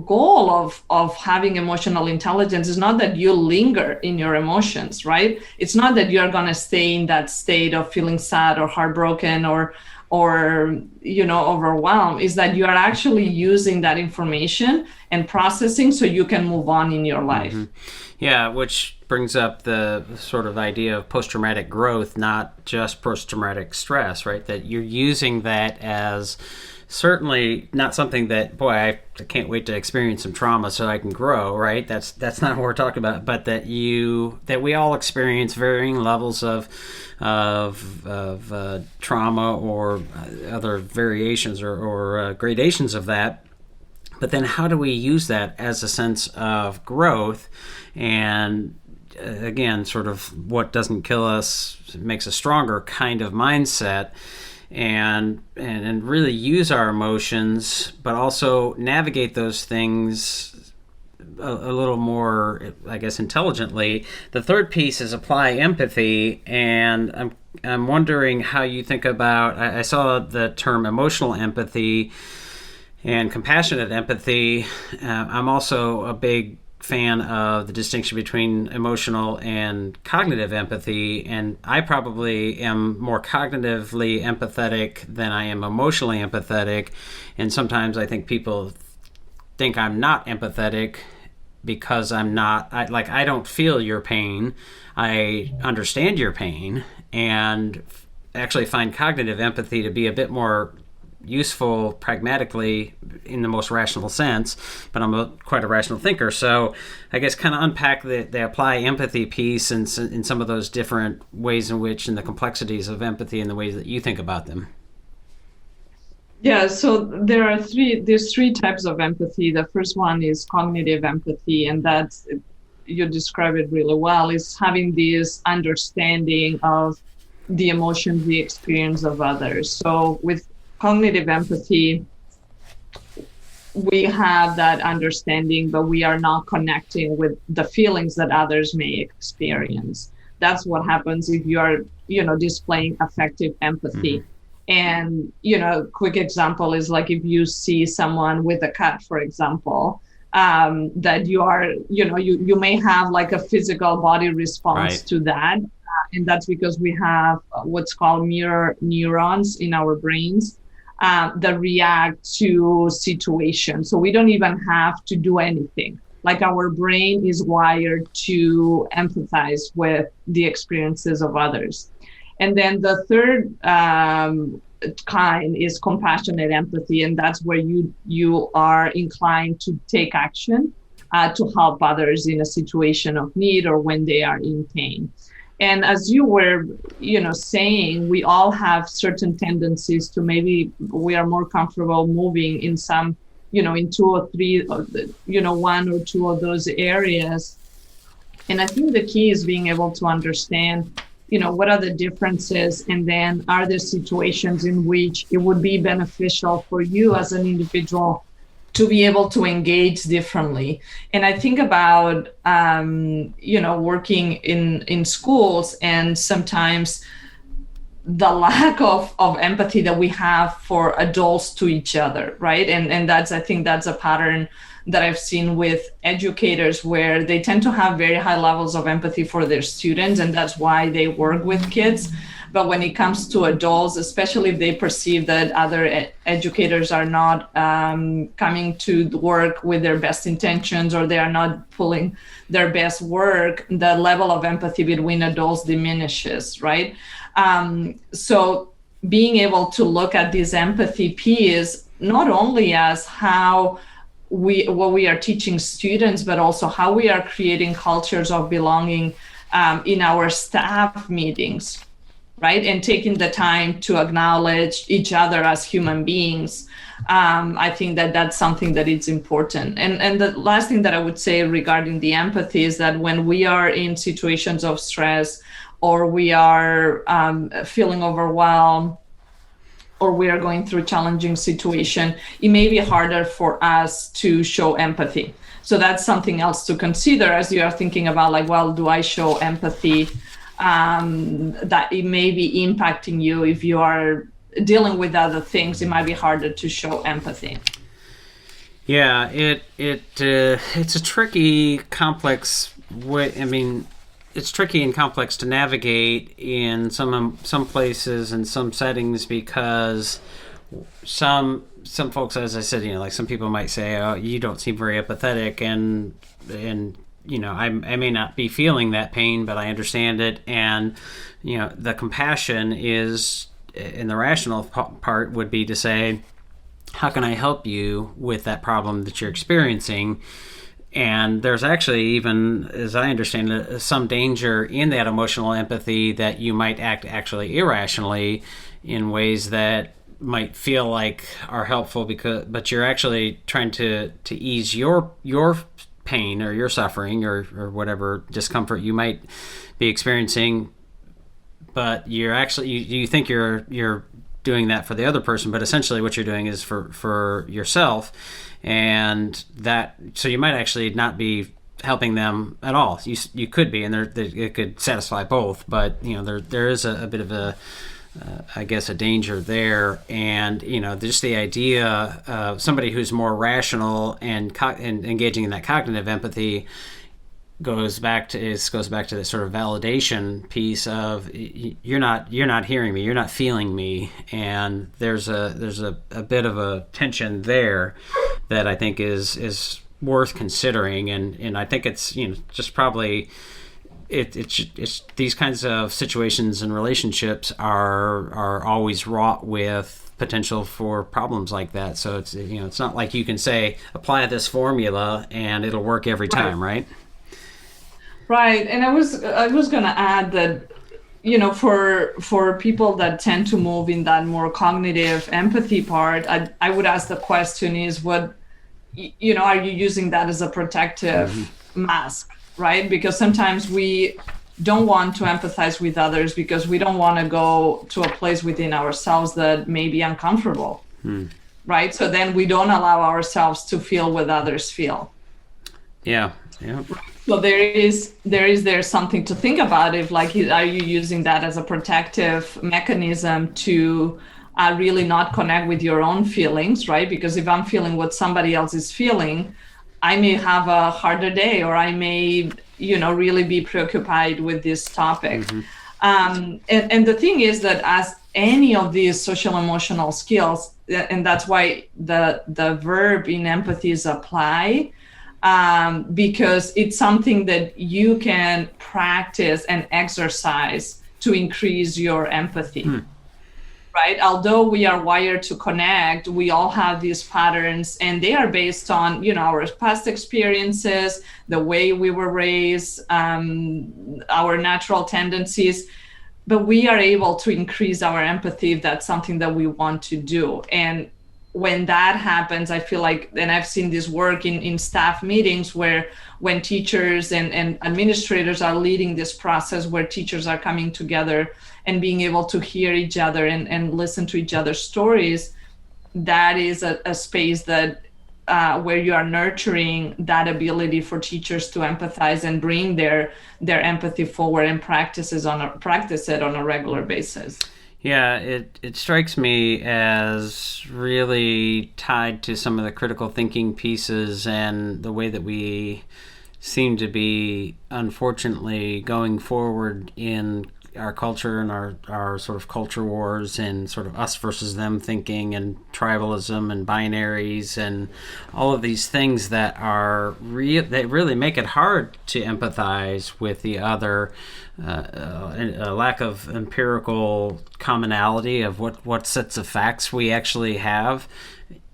goal of having emotional intelligence is not that you linger in your emotions, right? It's not that you're going to stay in that state of feeling sad or heartbroken or overwhelmed. Is that you are actually using that information and processing so you can move on in your life. Yeah, which brings up the sort of idea of post-traumatic growth, not just post-traumatic stress, right? That you're using that as certainly not something that, boy, I can't wait to experience some trauma so I can grow, right? That's not what we're talking about. But that we all experience varying levels of trauma or other variations or gradations of that. But then how do we use that as a sense of growth? And again, sort of what doesn't kill us makes us stronger kind of mindset. And really use our emotions, but also navigate those things a little more, I guess, intelligently. The third piece is apply empathy, and I'm wondering how you think about. I saw the term emotional empathy and compassionate empathy. I'm also a big fan of the distinction between emotional and cognitive empathy, and I probably am more cognitively empathetic than I am emotionally empathetic. And sometimes I think people think I'm not empathetic because I'm not. I don't feel your pain. I understand your pain, and actually find cognitive empathy to be a bit more useful pragmatically in the most rational sense, but I'm quite a rational thinker. So I guess kind of unpack the apply empathy piece and in some of those different ways in which, and the complexities of empathy and the ways that you think about them. Yeah, so there's three types of empathy. The first one is cognitive empathy, and that's, you describe it really well, is having this understanding of the emotions, the experience of others. So with cognitive empathy, we have that understanding, but we are not connecting with the feelings that others may experience. That's what happens if you are, displaying affective empathy. And, quick example is like if you see someone with a cut, for example, that you are, you may have like a physical body response to that. And that's because we have what's called mirror neurons in our brains that react to situations. So we don't even have to do anything. Like our brain is wired to empathize with the experiences of others. And then the third kind is compassionate empathy, and that's where you are inclined to take action to help others in a situation of need or when they are in pain. And as you were, saying, we all have certain tendencies to maybe we are more comfortable moving in some, in two or three, one or two of those areas. And I think the key is being able to understand, what are the differences, and then are there situations in which it would be beneficial for you as an individual to be able to engage differently. And I think about, working in schools, and sometimes the lack of empathy that we have for adults to each other, right? And I think that's a pattern that I've seen with educators, where they tend to have very high levels of empathy for their students, and that's why they work with kids. But when it comes to adults, especially if they perceive that other educators are not coming to work with their best intentions, or they are not pulling their best work, the level of empathy between adults diminishes, right? So being able to look at this empathy piece, not only as what we are teaching students, but also how we are creating cultures of belonging in our staff meetings, right? And taking the time to acknowledge each other as human beings. I think that that's something that is important. And the last thing that I would say regarding the empathy is that when we are in situations of stress, or we are feeling overwhelmed, or we are going through a challenging situation, it may be harder for us to show empathy. So that's something else to consider as you are thinking about, like, well, do I show empathy? That it may be impacting you. If you are dealing with other things, it might be harder to show empathy. Yeah, it's a tricky, complex way. I mean, it's tricky and complex to navigate in some places and some settings, because some folks, as I said, like some people might say, "Oh, you don't seem very empathetic," and I may not be feeling that pain, but I understand it. And, the compassion is, in the rational part, would be to say, how can I help you with that problem that you're experiencing? And there's actually, even as I understand it, some danger in that emotional empathy, that you might act actually irrationally in ways that might feel like are helpful, but you're actually trying to ease your pain or your suffering or whatever discomfort you might be experiencing, but you're actually you think you're doing that for the other person, but essentially what you're doing is for yourself, and that, so you might actually not be helping them at all. You could be, and it could satisfy both, but there is a bit of a I guess a danger there. And just the idea of somebody who's more rational and engaging in that cognitive empathy goes back to this sort of validation piece of, you're not hearing me, you're not feeling me, and there's a bit of a tension there that I think is worth considering. And I think it's just probably it's these kinds of situations and relationships are always wrought with potential for problems like that. So it's not like you can say apply this formula and it'll work every time, right? Right. And I was going to add that for people that tend to move in that more cognitive empathy part, I would ask the question is, what are you using that as a protective mask? Right? Because sometimes we don't want to empathize with others because we don't want to go to a place within ourselves that may be uncomfortable. Right? So then we don't allow ourselves to feel what others feel. Yeah. So there's something to think about. If are you using that as a protective mechanism to really not connect with your own feelings, right? Because if I'm feeling what somebody else is feeling, I may have a harder day, or I may, really be preoccupied with this topic. And the thing is that as any of these social emotional skills, and that's why the verb in empathy is apply, because it's something that you can practice and exercise to increase your empathy. Right? Although we are wired to connect, we all have these patterns, and they are based on, our past experiences, the way we were raised, our natural tendencies. But we are able to increase our empathy if that's something that we want to do. And when that happens, I feel like, and I've seen this work in staff meetings where when teachers and administrators are leading this process, where teachers are coming together and being able to hear each other and listen to each other's stories, that is a space that where you are nurturing that ability for teachers to empathize and bring their empathy forward and practice it on a regular basis. Yeah, it strikes me as really tied to some of the critical thinking pieces and the way that we seem to be, unfortunately, going forward in our culture and our sort of culture wars and sort of us versus them thinking and tribalism and binaries and all of these things that are that really make it hard to empathize with the other. A lack of empirical commonality of what sets of facts we actually have.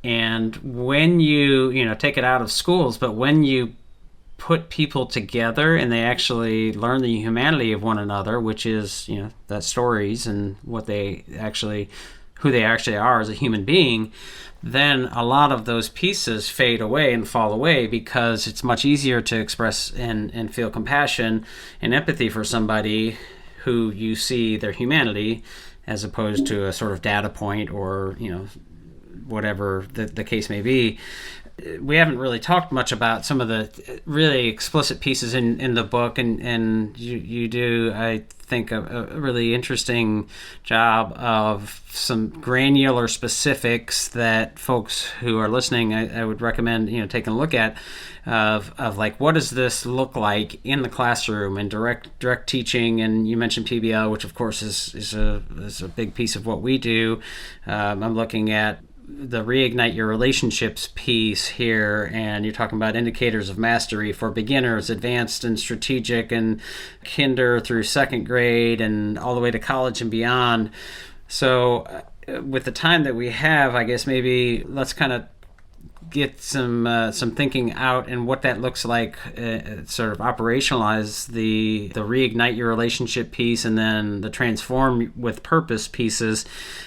And when you take it out of schools, but when you put people together and they actually learn the humanity of one another, which is, that stories and who they actually are as a human being, then a lot of those pieces fade away and fall away, because it's much easier to express and feel compassion and empathy for somebody who you see their humanity, as opposed to a sort of data point or, whatever the case may be. We haven't really talked much about some of the really explicit pieces in the book, and you do, I think, a really interesting job of some granular specifics that folks who are listening, I would recommend taking a look at, of like, what does this look like in the classroom and direct teaching. And you mentioned PBL, which of course is a big piece of what we do. I'm looking at the Reignite Your Relationships piece here, and you're talking about indicators of mastery for beginners, advanced and strategic, and kinder through second grade and all the way to college and beyond. So with the time that we have, I guess maybe let's kind of get some thinking out and what that looks like, sort of operationalize the Reignite Your Relationship piece, and then the Transform with Purpose pieces,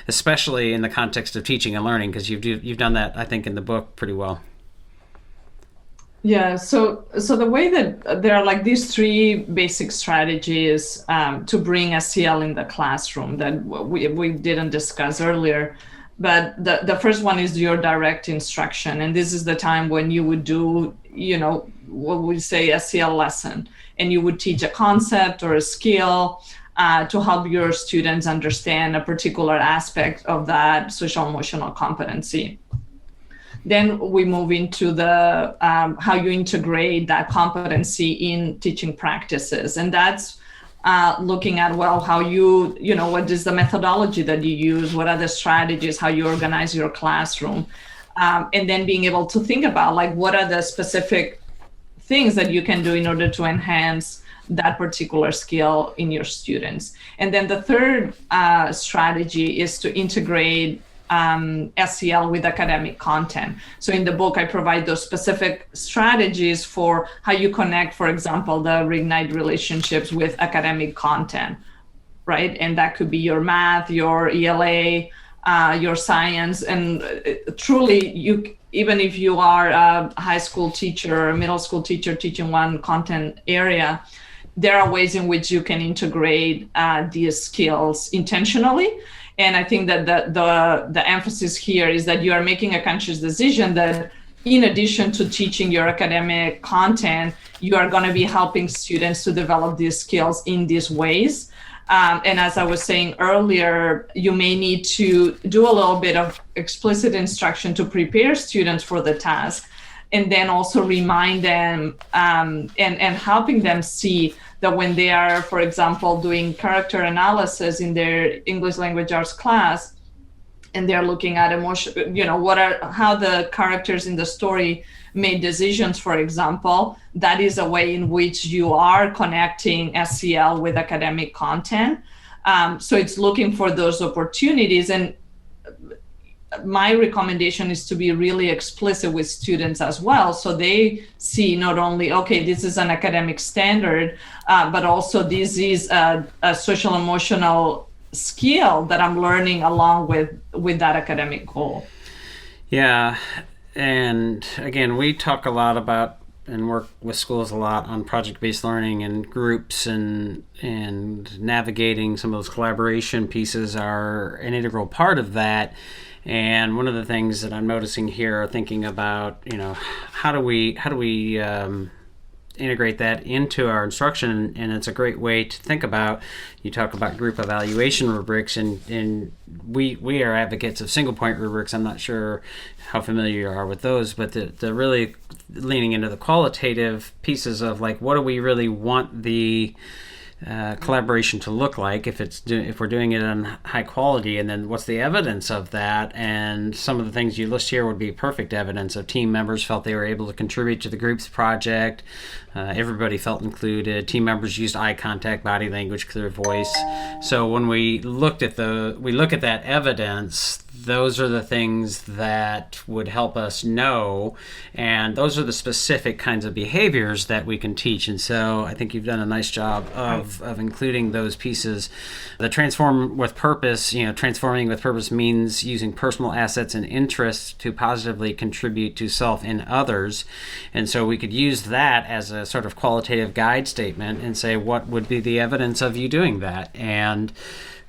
especially in the context of teaching and learning, because you've done that, I think, in the book pretty well. Yeah, so the way that there are like these three basic strategies to bring SEL in the classroom that we didn't discuss earlier. But the first one is your direct instruction. And this is the time when you would do, what we say SEL lesson, and you would teach a concept or a skill to help your students understand a particular aspect of that social emotional competency. Then we move into the how you integrate that competency in teaching practices. And that's looking at, how what is the methodology that you use, what are the strategies, how you organize your classroom, and then being able to think about like what are the specific things that you can do in order to enhance that particular skill in your students. And then the third strategy is to integrate SEL with academic content. So in the book, I provide those specific strategies for how you connect, for example, the Reignite relationships with academic content, right? And that could be your math, your ELA, your science. And truly, even if you are a high school teacher or a middle school teacher teaching one content area, there are ways in which you can integrate these skills intentionally. And I think that the emphasis here is that you are making a conscious decision that in addition to teaching your academic content, you are going to be helping students to develop these skills in these ways. And as I was saying earlier, you may need to do a little bit of explicit instruction to prepare students for the task, and then also remind them and helping them see that when they are, for example, doing character analysis in their English language arts class, and they're looking at emotion, how the characters in the story made decisions, for example, that is a way in which you are connecting SEL with academic content. So it's looking for those opportunities. And my recommendation is to be really explicit with students as well, so they see not only, okay, this is an academic standard, but also this is a social emotional skill that I'm learning along with that academic goal. Yeah, and again, we talk a lot about and work with schools a lot on project-based learning, and groups and navigating some of those collaboration pieces are an integral part of that. And one of the things that I'm noticing here, thinking about, how do we integrate that into our instruction? And it's a great way to think about. You talk about group evaluation rubrics, and we are advocates of single point rubrics. I'm not sure how familiar you are with those, but the really leaning into the qualitative pieces of like, what do we really want the collaboration to look like if we're doing it on high quality, and then what's the evidence of that? And some of the things you list here would be perfect evidence of team members felt they were able to contribute to the group's project. Everybody felt included. Team members used eye contact, body language, clear voice. So when we look at that evidence, those are the things that would help us know, and those are the specific kinds of behaviors that we can teach. And so I think you've done a nice job of including those pieces. The transforming with purpose means using personal assets and interests to positively contribute to self and others. And so we could use that as a sort of qualitative guide statement and say, what would be the evidence of you doing that? And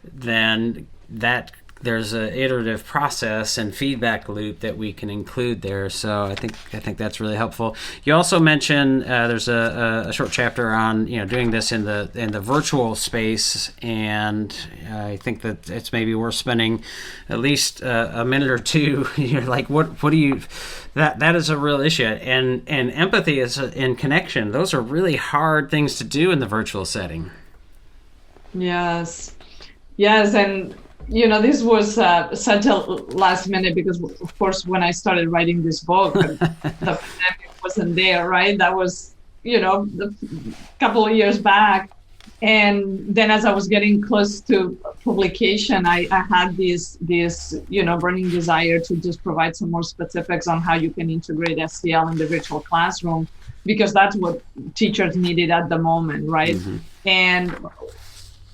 then that there's an iterative process and feedback loop that we can include there. So I think that's really helpful. You also mentioned there's a short chapter on doing this in the virtual space, and I think that it's maybe worth spending at least a minute or two. You're like, what do you? That is a real issue, and empathy and connection. Those are really hard things to do in the virtual setting. Yes, and this was such a last minute, because of course when I started writing this book, the pandemic wasn't there, right? That was, a couple of years back. And then as I was getting close to publication, I had this burning desire to just provide some more specifics on how you can integrate SEL in the virtual classroom, because that's what teachers needed at the moment, right? Mm-hmm. And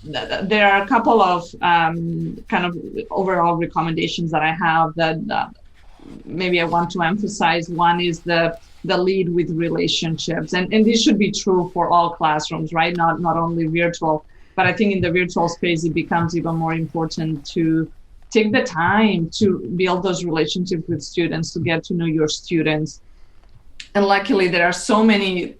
there are a couple of kind of overall recommendations that I have that maybe I want to emphasize. One is the lead with relationships. And this should be true for all classrooms, right? Not only virtual, but I think in the virtual space, it becomes even more important to take the time to build those relationships with students, to get to know your students. And luckily, there are so many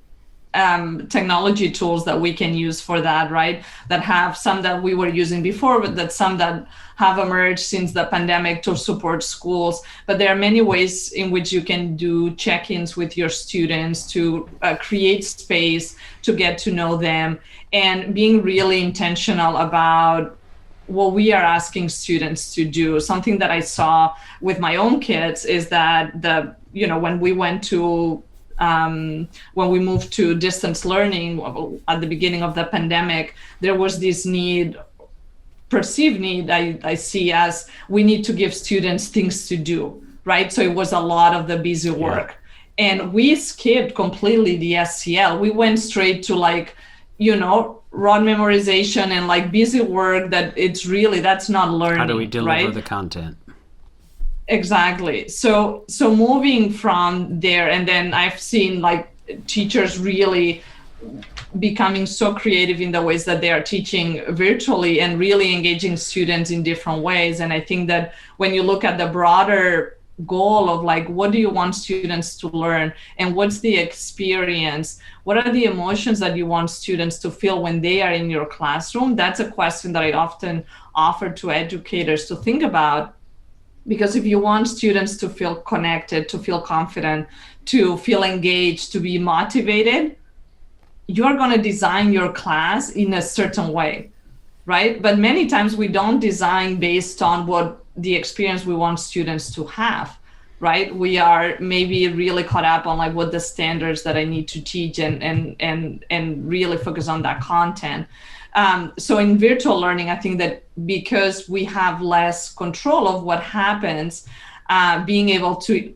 technology tools that we can use for that, right? That have some that we were using before, but that some that have emerged since the pandemic to support schools. But there are many ways in which you can do check-ins with your students to create space to get to know them, and being really intentional about what we are asking students to do. Something that I saw with my own kids is that when we went to when we moved to distance learning at the beginning of the pandemic, there was this perceived need I see as we need to give students things to do, right? So it was a lot of the busy work. Yeah. And we skipped completely the SEL. We went straight to raw memorization and busy work that's not learning. How do we deliver right? the content? Exactly. So moving from there, and then I've seen teachers really becoming so creative in the ways that they are teaching virtually and really engaging students in different ways. And I think that when you look at the broader goal of what do you want students to learn, and what's the experience, what are the emotions that you want students to feel when they are in your classroom, that's a question that I often offer to educators to think about. Because if you want students to feel connected, to feel confident, to feel engaged, to be motivated, you're going to design your class in a certain way, right? But many times we don't design based on what the experience we want students to have, right? We are maybe really caught up on like what the standards that I need to teach and really focus on that content. So in virtual learning, I think that because we have less control of what happens, being able to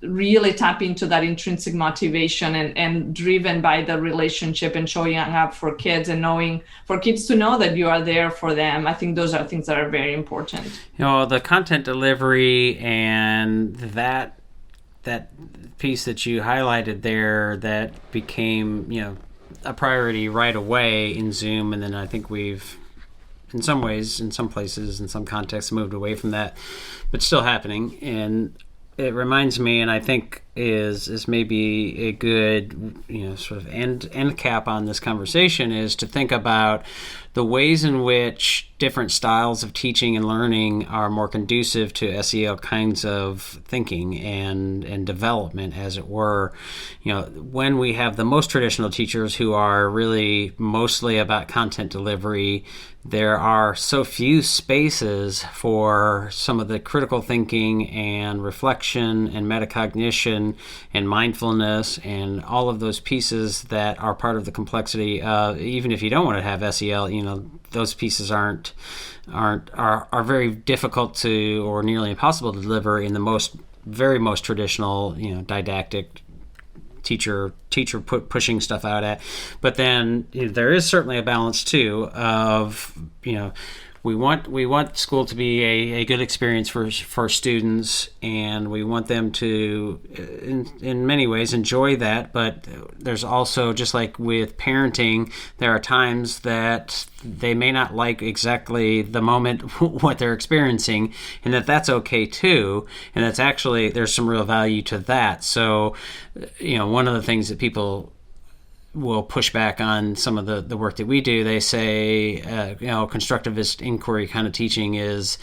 really tap into that intrinsic motivation and driven by the relationship and showing up for kids and knowing for kids to know that you are there for them. I think those are things that are very important. The content delivery and that piece that you highlighted there that became, a priority right away in Zoom. And then I think we've, in some ways, in some places, in some contexts, moved away from that, but still happening. And it reminds me, and I think is maybe a good, sort of end cap on this conversation, is to think about the ways in which different styles of teaching and learning are more conducive to SEL kinds of thinking and development, as it were. When we have the most traditional teachers who are really mostly about content delivery, there are so few spaces for some of the critical thinking and reflection and metacognition and mindfulness and all of those pieces that are part of the complexity. Even if you don't want to have SEL, those pieces are very difficult to, or nearly impossible to deliver in the very most traditional, didactic teacher pushing stuff out at. But then there is certainly a balance too of, we want school to be a good experience for students, and we want them to, in many ways, enjoy that. But there's also, just like with parenting, there are times that they may not like exactly the moment what they're experiencing, and that's okay too. And that's actually, there's some real value to that. So, one of the things that people will push back on some of the work that we do. They say, constructivist inquiry kind of teaching is,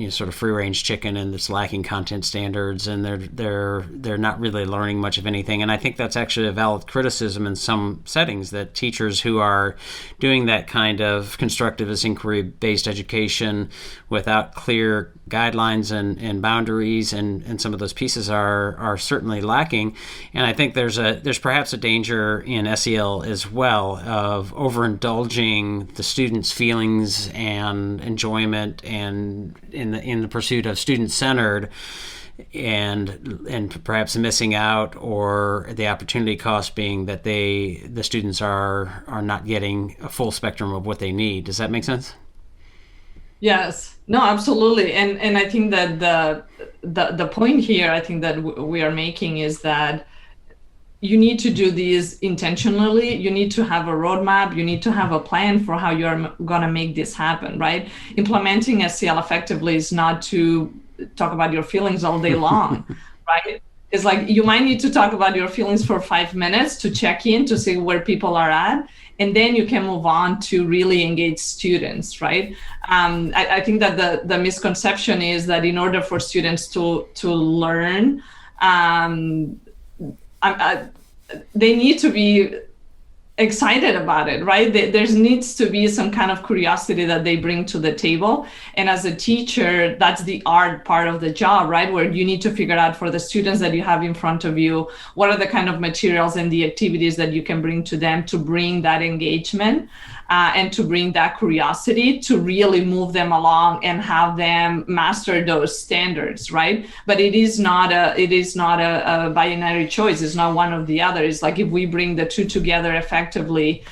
sort of free range chicken, and it's lacking content standards, and they're not really learning much of anything. And I think that's actually a valid criticism in some settings, that teachers who are doing that kind of constructivist inquiry based education without clear guidelines and boundaries and some of those pieces are certainly lacking. And I think there's perhaps a danger in SEL as well of overindulging the students' feelings and enjoyment and in the pursuit of student-centered, and perhaps missing out, or the opportunity cost being that the students are not getting a full spectrum of what they need. Does that make sense? Yes, no, absolutely. And I think that the point here, I think that we are making, is that you need to do these intentionally. You need to have a roadmap. You need to have a plan for how you're going to make this happen, right? Implementing SEL effectively is not to talk about your feelings all day long, right? It's like you might need to talk about your feelings for 5 minutes to check in, to see where people are at, and then you can move on to really engage students, right? I think that the misconception is that in order for students to learn, they need to be excited about it, right? There needs to be some kind of curiosity that they bring to the table. And as a teacher, that's the art part of the job, right? Where you need to figure out for the students that you have in front of you, what are the kind of materials and the activities that you can bring to them to bring that engagement and to bring that curiosity to really move them along and have them master those standards, right? But it is not a binary choice. It's not one or the other. It's like, if we bring the two together effectively,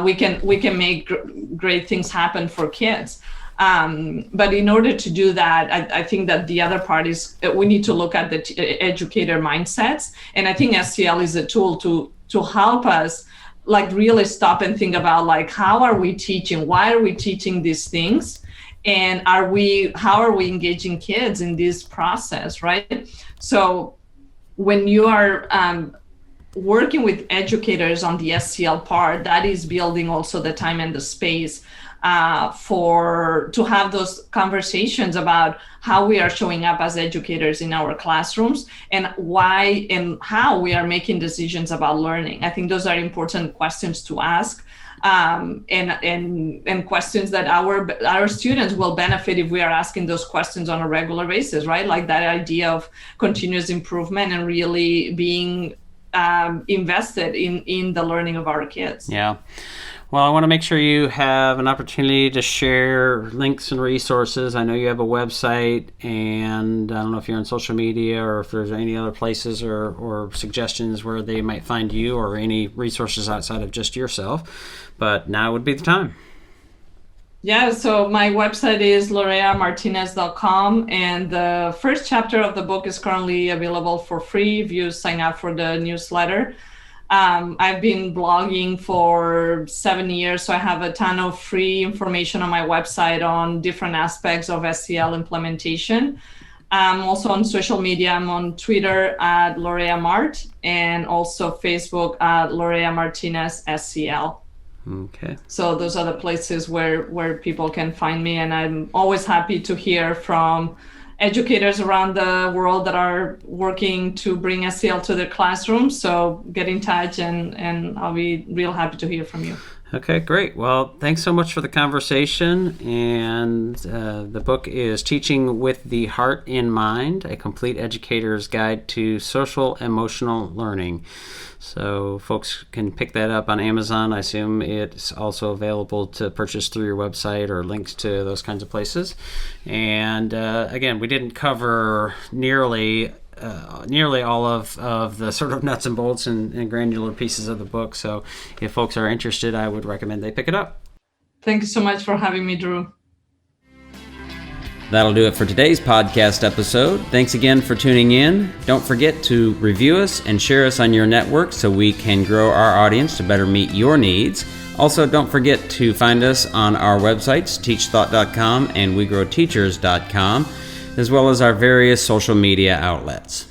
we can make great things happen for kids. But in order to do that, I think that the other part is we need to look at the educator mindsets. And I think SEL is a tool to help us like really stop and think about, like, how are we teaching? Why are we teaching these things? And how are we engaging kids in this process, right? So when you are working with educators on the SEL part, that is building also the time and the space to have those conversations about how we are showing up as educators in our classrooms and why and how we are making decisions about learning. I think those are important questions to ask, and questions that our students will benefit if we are asking those questions on a regular basis, right? Like that idea of continuous improvement and really being invested in the learning of our kids. Yeah. Well, I want to make sure you have an opportunity to share links and resources. I know you have a website, and I don't know if you're on social media or if there's any other places or suggestions where they might find you or any resources outside of just yourself, but now would be the time. Yeah, so my website is loreamartinez.com, and the first chapter of the book is currently available for free if you sign up for the newsletter. I've been blogging for 7 years, so I have a ton of free information on my website on different aspects of SEL implementation. Also on social media, I'm on Twitter at Lorea Mart and also Facebook at Lorea Martinez SCL. Okay. So those are the places where people can find me, and I'm always happy to hear from educators around the world that are working to bring SEL to their classrooms. So get in touch, and I'll be real happy to hear from you. Okay, great. Well, thanks so much for the conversation. And the book is Teaching with the Heart in Mind, a Complete Educator's Guide to Social Emotional Learning. So folks can pick that up on Amazon. I assume it's also available to purchase through your website or links to those kinds of places. And again, we didn't cover nearly all of the sort of nuts and bolts and granular pieces of the book. So if folks are interested, I would recommend they pick it up. Thank you so much for having me, Drew. That'll do it for today's podcast episode. Thanks again for tuning in. Don't forget to review us and share us on your network so we can grow our audience to better meet your needs. Also, don't forget to find us on our websites, TeachThought.com and WeGrowTeachers.com, as well as our various social media outlets.